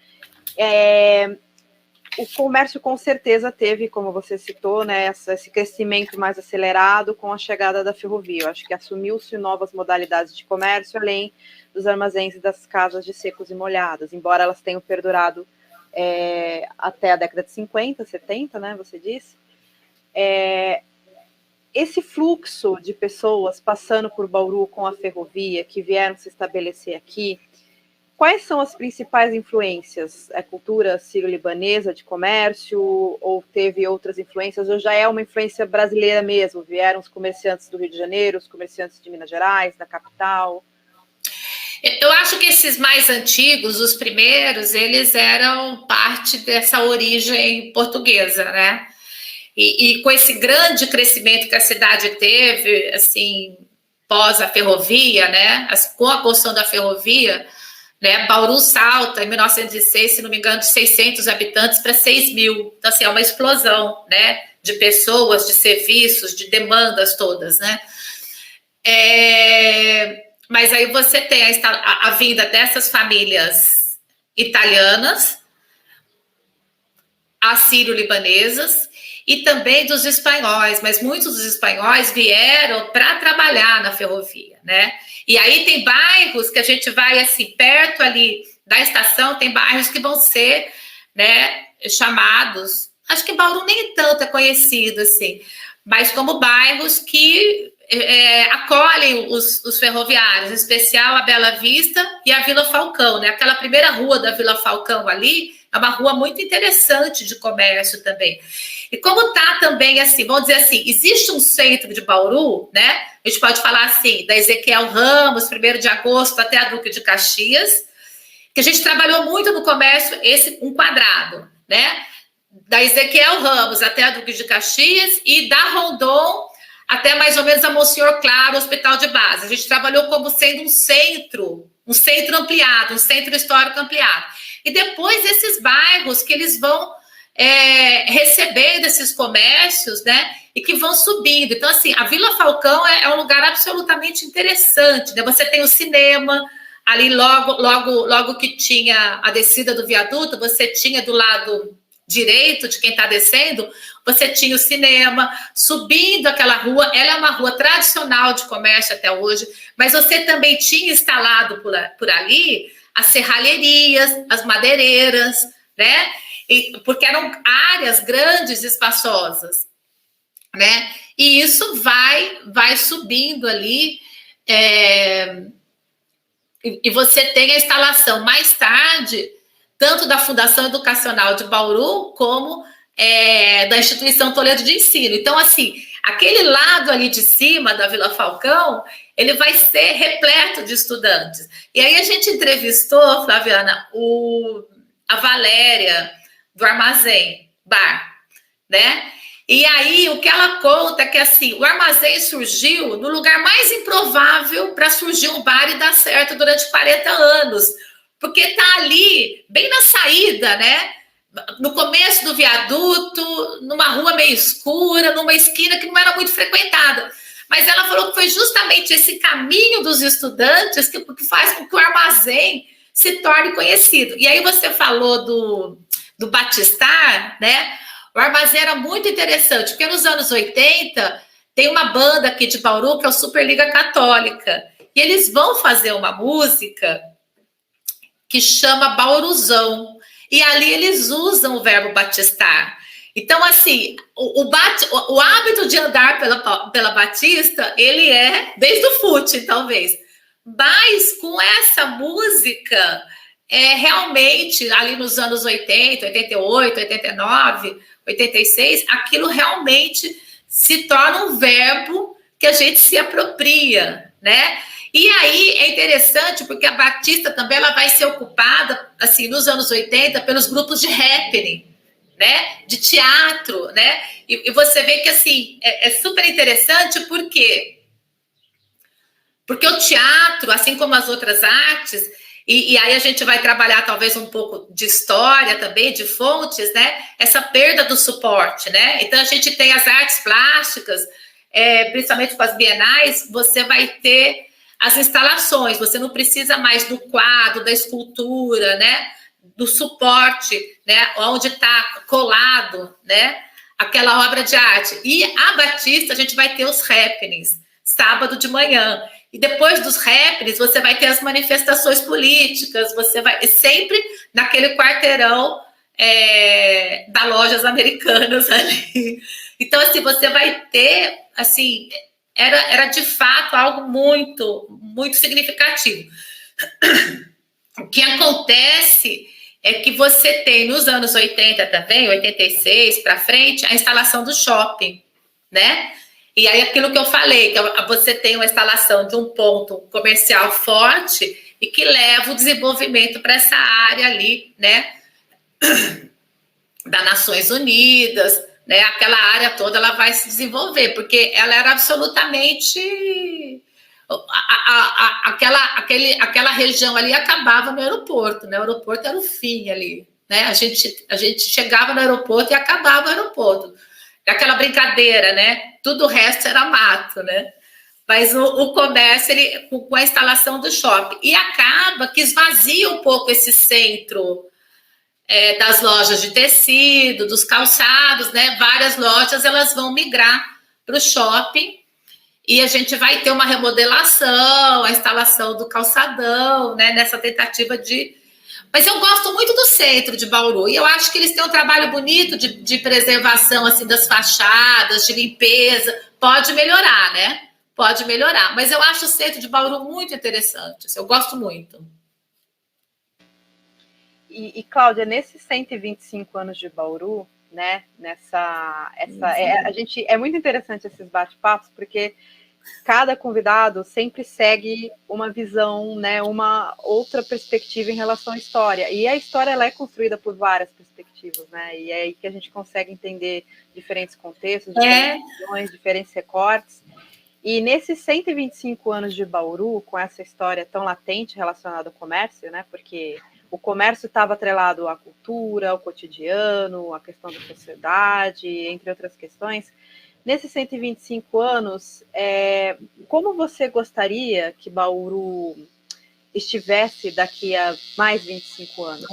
O comércio com certeza teve, como você citou, né, esse crescimento mais acelerado com a chegada da ferrovia. Eu acho que assumiu-se novas modalidades de comércio, além dos armazéns e das casas de secos e molhados, embora elas tenham perdurado até a década de 50, 70, né, você disse. Esse fluxo de pessoas passando por Bauru com a ferrovia, que vieram se estabelecer aqui, quais são as principais influências? É cultura sírio-libanesa de comércio, ou teve outras influências, ou já é uma influência brasileira mesmo? Vieram os comerciantes do Rio de Janeiro, os comerciantes de Minas Gerais, da capital? Eu acho que esses mais antigos, os primeiros, eles eram parte dessa origem portuguesa, né? E com esse grande crescimento que a cidade teve, assim, pós a ferrovia, né? Com a construção da ferrovia, né? Bauru salta, em 1906, se não me engano, de 600 habitantes para 6 mil. Então, assim, é uma explosão, né? De pessoas, de serviços, de demandas todas, né? Mas aí você tem a vinda dessas famílias italianas, assírio-libanesas, e também dos espanhóis, mas muitos dos espanhóis vieram para trabalhar na ferrovia, né? E aí tem bairros que a gente vai, assim, perto ali da estação, tem bairros que vão ser, né, chamados, acho que Bauru nem tanto é conhecido, assim, mas como bairros que acolhem os ferroviários, em especial a Bela Vista e a Vila Falcão, né? Aquela primeira rua da Vila Falcão ali é uma rua muito interessante de comércio também. E como tá também, assim, vamos dizer assim, existe um centro de Bauru, né? A gente pode falar assim, da Ezequiel Ramos, 1º de agosto até a Duque de Caxias, que a gente trabalhou muito no comércio, um quadrado, né? Da Ezequiel Ramos até a Duque de Caxias e da Rondon até mais ou menos a Monsenhor Claro, Hospital de Base. A gente trabalhou como sendo um centro ampliado, um centro histórico ampliado. E depois esses bairros que eles vão recebendo esses comércios, né, e que vão subindo. Então, assim, a Vila Falcão é um lugar absolutamente interessante, né? Você tem o cinema, ali logo que tinha a descida do viaduto, você tinha do lado direito de quem está descendo, você tinha o cinema, subindo aquela rua, ela é uma rua tradicional de comércio até hoje, mas você também tinha instalado por ali as serralherias, as madeireiras, né? Porque eram áreas grandes e espaçosas, né? E isso vai subindo ali, e você tem a instalação mais tarde, tanto da Fundação Educacional de Bauru, como da Instituição Toledo de Ensino. Então, assim, aquele lado ali de cima da Vila Falcão, ele vai ser repleto de estudantes. E aí a gente entrevistou, Flaviana, a Valéria, do Armazém Bar, né? E aí o que ela conta é que, assim, o Armazém surgiu no lugar mais improvável para surgir um bar e dar certo durante 40 anos, porque está ali, bem na saída, né? No começo do viaduto, numa rua meio escura, numa esquina que não era muito frequentada. Mas ela falou que foi justamente esse caminho dos estudantes que faz com que o Armazém se torne conhecido. E aí você falou do Batistar, né? O Armazém era muito interessante, porque nos anos 80 tem uma banda aqui de Bauru que é o Superliga Católica. E eles vão fazer uma música que chama Bauruzão. E ali eles usam o verbo batistar. Então, assim, o hábito de andar pela Batista, ele é desde o footing, talvez. Mas com essa música, realmente, ali nos anos 80, 88, 89, 86, aquilo realmente se torna um verbo que a gente se apropria, né? E aí é interessante porque a Batista também ela vai ser ocupada, assim, nos anos 80, pelos grupos de happening, né? De teatro, né? E você vê que, assim, é super interessante porque o teatro, assim como as outras artes, e aí a gente vai trabalhar talvez um pouco de história também, de fontes, né? Essa perda do suporte, né? Então a gente tem as artes plásticas, principalmente com as bienais, você vai ter as instalações, você não precisa mais do quadro, da escultura, né? Do suporte, né? Onde está colado, né? Aquela obra de arte. E a Batista, a gente vai ter os happenings, sábado de manhã. E depois dos happenings, você vai ter as manifestações políticas, você vai sempre naquele quarteirão das lojas americanas ali. Então, assim, você vai ter, assim, era de fato algo muito, muito significativo. O que acontece é que você tem nos anos 80 também, 86 para frente, a instalação do shopping, né? E aí aquilo que eu falei, que você tem uma instalação de um ponto comercial forte e que leva o desenvolvimento para essa área ali, né? Das Nações Unidas, né? Aquela área toda ela vai se desenvolver, porque ela era absolutamente aquela região ali acabava no aeroporto, né? O aeroporto era o fim ali, né? A gente chegava no aeroporto e acabava o aeroporto. Aquela brincadeira, né? Tudo o resto era mato, né? Mas o comércio, ele, com a instalação do shopping, e acaba que esvazia um pouco esse centro das lojas de tecido, dos calçados, né? Várias lojas, elas vão migrar para o shopping, e a gente vai ter uma remodelação, a instalação do calçadão, né? Nessa tentativa de... Mas eu gosto muito do centro de Bauru, e eu acho que eles têm um trabalho bonito de preservação, assim, das fachadas, de limpeza. Pode melhorar, né? Pode melhorar, mas eu acho o centro de Bauru muito interessante, eu gosto muito. E Cláudia, nesses 125 anos de Bauru, né, é muito interessante esses bate-papos, porque cada convidado sempre segue uma visão, né, uma outra perspectiva em relação à história, e a história ela é construída por várias perspectivas, né, e é aí que a gente consegue entender diferentes contextos, diferentes visões, diferentes recortes. E nesses 125 anos de Bauru, com essa história tão latente relacionada ao comércio, né? Porque o comércio estava atrelado à cultura, ao cotidiano, à questão da sociedade, entre outras questões. Nesses 125 anos, como você gostaria que Bauru estivesse daqui a mais 25 anos?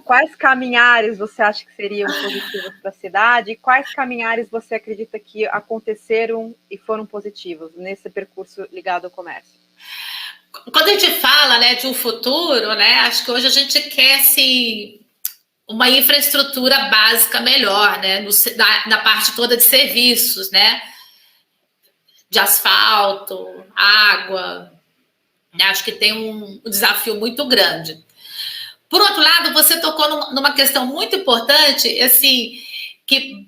Quais caminhares você acha que seriam positivos para a cidade e quais caminhares você acredita que aconteceram e foram positivos nesse percurso ligado ao comércio? Quando a gente fala, né, de um futuro, né, acho que hoje a gente quer assim, uma infraestrutura básica melhor, né, na parte toda de serviços, né, de asfalto, água, né, acho que tem um desafio muito grande. Por outro lado, você tocou numa questão muito importante, assim, que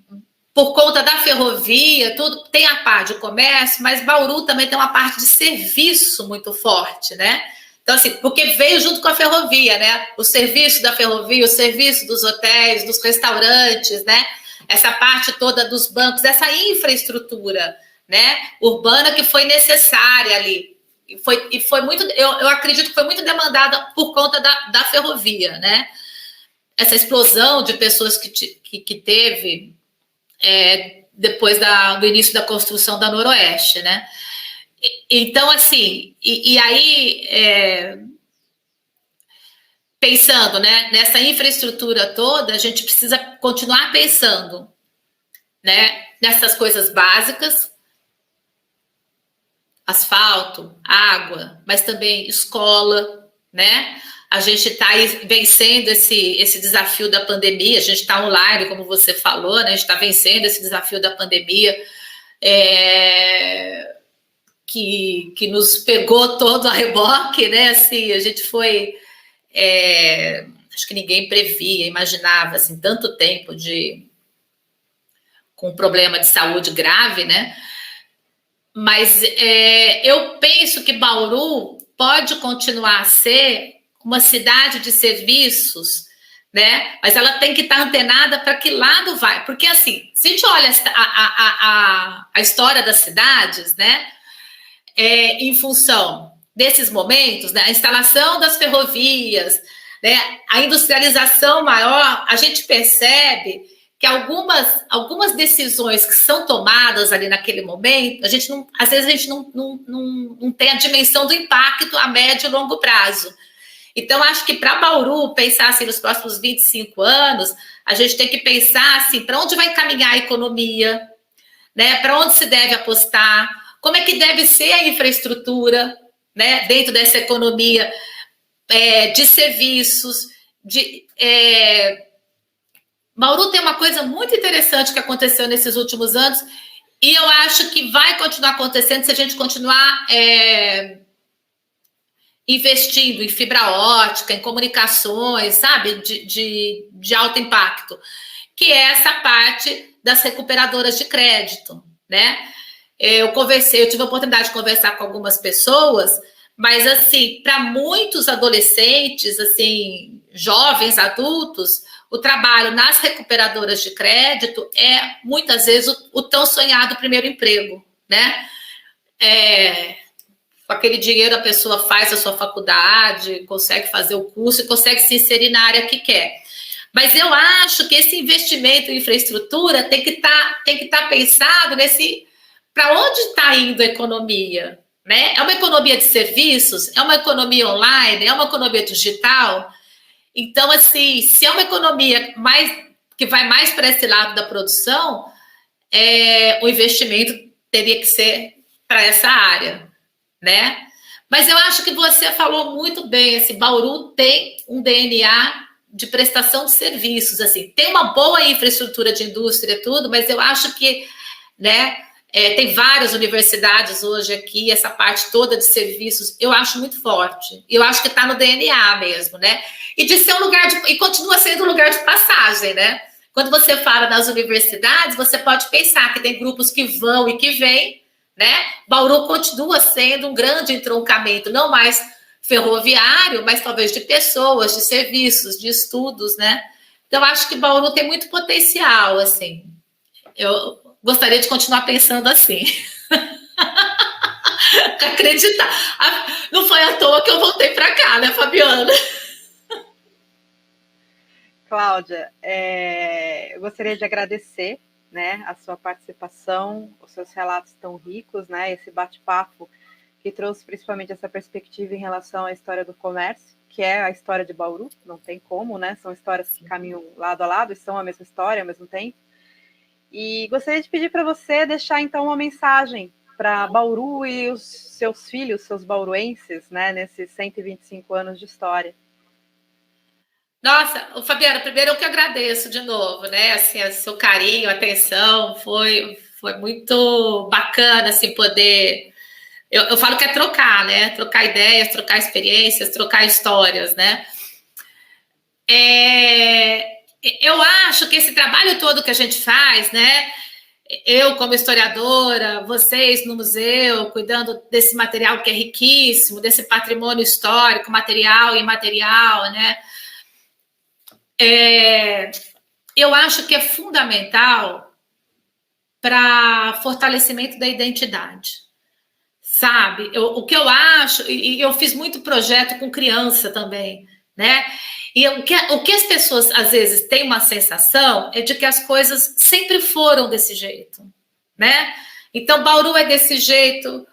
por conta da ferrovia, tudo tem a parte de comércio, mas Bauru também tem uma parte de serviço muito forte, né? Então, assim, porque veio junto com a ferrovia, né? O serviço da ferrovia, o serviço dos hotéis, dos restaurantes, né? Essa parte toda dos bancos, essa infraestrutura, né? Urbana que foi necessária ali. E foi muito, eu acredito que foi muito demandada por conta da ferrovia, né? Essa explosão de pessoas que teve depois do início da construção da Noroeste, né? Então, assim, e aí, pensando, né, nessa infraestrutura toda, a gente precisa continuar pensando, né, nessas coisas básicas, asfalto, água, mas também escola, né? A gente está vencendo esse desafio da pandemia, a gente está online, como você falou, né? A gente está vencendo esse desafio da pandemia, que nos pegou todo a reboque, né? Assim, a gente foi... acho que ninguém previa, imaginava, assim, tanto tempo com um problema de saúde grave, né? Mas eu penso que Bauru pode continuar a ser uma cidade de serviços, né? Mas ela tem que estar antenada para que lado vai. Porque, assim, se a gente olha a história das cidades, né? Em função desses momentos, né? A instalação das ferrovias, né? A industrialização maior, a gente percebe que algumas decisões que são tomadas ali naquele momento, às vezes a gente não tem a dimensão do impacto a médio e longo prazo. Então, acho que para Bauru, pensar assim, nos próximos 25 anos, a gente tem que pensar assim, para onde vai caminhar a economia, né? Para onde se deve apostar, como é que deve ser a infraestrutura, né? Dentro dessa economia de serviços, Bauru tem uma coisa muito interessante que aconteceu nesses últimos anos e eu acho que vai continuar acontecendo se a gente continuar investindo em fibra ótica, em comunicações, sabe, de alto impacto, que é essa parte das recuperadoras de crédito, né? Eu tive a oportunidade de conversar com algumas pessoas, mas assim, para muitos adolescentes, assim, jovens, adultos, o trabalho nas recuperadoras de crédito é, muitas vezes, o tão sonhado primeiro emprego, né? com aquele dinheiro a pessoa faz a sua faculdade, consegue fazer o curso e consegue se inserir na área que quer. Mas eu acho que esse investimento em infraestrutura tem que estar pensado para onde está indo a economia, né? É uma economia de serviços, é uma economia online, é uma economia digital. Então, assim, se é uma economia que vai mais para esse lado da produção, o investimento teria que ser para essa área, né? Mas eu acho que você falou muito bem, assim, Bauru tem um DNA de prestação de serviços, assim, tem uma boa infraestrutura de indústria e tudo, mas eu acho que, né, tem várias universidades hoje aqui, essa parte toda de serviços, eu acho muito forte, eu acho que está no DNA mesmo, né, e de ser um lugar e continua sendo um lugar de passagem, né, quando você fala nas universidades, você pode pensar que tem grupos que vão e que vêm, né, Bauru continua sendo um grande entroncamento, não mais ferroviário, mas talvez de pessoas, de serviços, de estudos, né? Então, acho que Bauru tem muito potencial, assim. Eu gostaria de continuar pensando assim. Acreditar. Não foi à toa que eu voltei para cá, né, Fabiana? Cláudia, eu gostaria de agradecer, né, a sua participação, os seus relatos tão ricos, né, esse bate-papo que trouxe principalmente essa perspectiva em relação à história do comércio, que é a história de Bauru, não tem como, né? São histórias que caminham lado a lado e são a mesma história ao mesmo tempo. E gostaria de pedir para você deixar, então, uma mensagem para Bauru e os seus filhos, seus bauruenses, né, nesses 125 anos de história. Nossa, Fabiana, primeiro eu que agradeço de novo, né? Assim, o seu carinho, atenção, foi muito bacana, assim, poder... Eu falo que é trocar, né? Trocar ideias, trocar experiências, trocar histórias, né? Eu acho que esse trabalho todo que a gente faz, né? Eu como historiadora, vocês no museu, cuidando desse material que é riquíssimo, desse patrimônio histórico, material e imaterial, né? Eu acho que é fundamental para fortalecimento da identidade. Sabe, o que eu acho, e eu fiz muito projeto com criança também, né? E o que as pessoas às vezes têm uma sensação é de que as coisas sempre foram desse jeito, né? Então, Bauru é desse jeito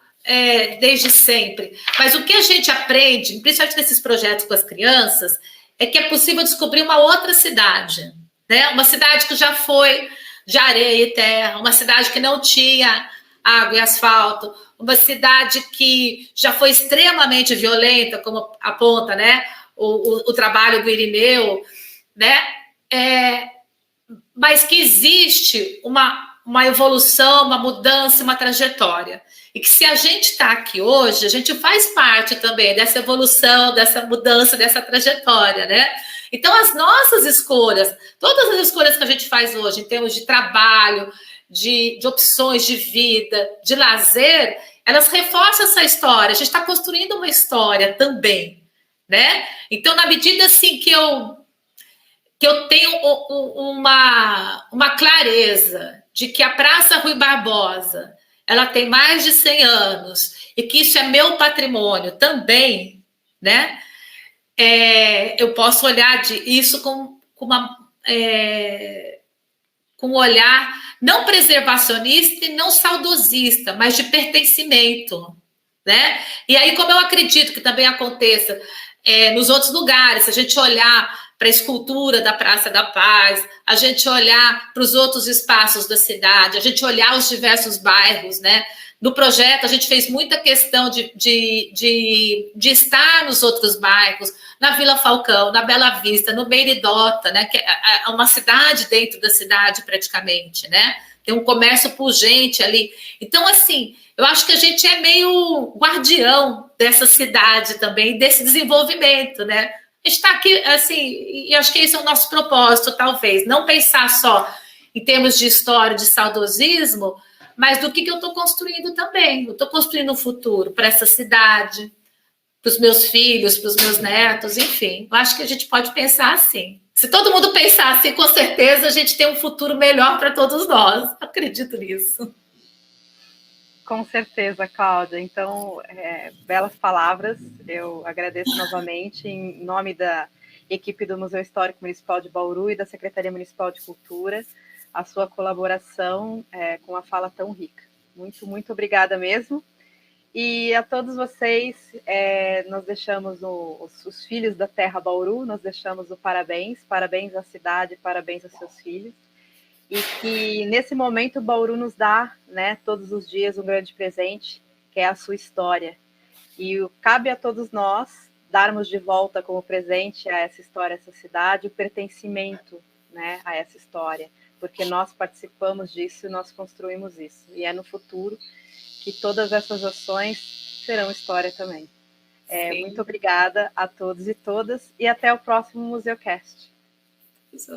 desde sempre. Mas o que a gente aprende, principalmente nesses projetos com as crianças, é que é possível descobrir uma outra cidade, né? Uma cidade que já foi de areia e terra, uma cidade que não tinha água e asfalto, uma cidade que já foi extremamente violenta, como aponta, né, o trabalho do Irineu, né, mas que existe uma evolução, uma mudança, uma trajetória. E que se a gente está aqui hoje, a gente faz parte também dessa evolução, dessa mudança, dessa trajetória, né? Então, as nossas escolhas, todas as escolhas que a gente faz hoje, em termos de trabalho, de opções de vida, de lazer, elas reforçam essa história. A gente está construindo uma história também, né? Então, na medida assim que eu tenho uma clareza de que a Praça Rui Barbosa ela tem mais de 100 anos e que isso é meu patrimônio também, né? Eu posso olhar isso com um olhar não preservacionista e não saudosista, mas de pertencimento, né? E aí, como eu acredito que também aconteça nos outros lugares, se a gente olhar para a escultura da Praça da Paz, a gente olhar para os outros espaços da cidade, a gente olhar os diversos bairros, né? No projeto, a gente fez muita questão de estar nos outros bairros, na Vila Falcão, na Bela Vista, no Meiridota, né? Que é uma cidade dentro da cidade, praticamente, né? Tem um comércio pujante ali. Então, assim, eu acho que a gente é meio guardião dessa cidade também, desse desenvolvimento, né? A gente está aqui, assim, e acho que esse é o nosso propósito, talvez. Não pensar só em termos de história, de saudosismo, mas do que eu estou construindo também. Eu estou construindo um futuro para essa cidade, para os meus filhos, para os meus netos, enfim. Eu acho que a gente pode pensar assim. Se todo mundo pensar assim, com certeza a gente tem um futuro melhor para todos nós. Acredito nisso. Com certeza, Cláudia. Então, belas palavras. Eu agradeço novamente em nome da equipe do Museu Histórico Municipal de Bauru e da Secretaria Municipal de Cultura, a sua colaboração com uma fala tão rica. Muito, muito obrigada mesmo. E a todos vocês, nós deixamos os filhos da Terra Bauru, nós deixamos o parabéns à cidade, parabéns aos seus filhos. E que nesse momento o Bauru nos dá, né, todos os dias um grande presente, que é a sua história. E cabe a todos nós darmos de volta como presente a essa história, a essa cidade, o pertencimento, né, a essa história, porque nós participamos disso e nós construímos isso. E é no futuro que todas essas ações serão história também. Muito obrigada a todos e todas e até o próximo MuseuCast. Isso.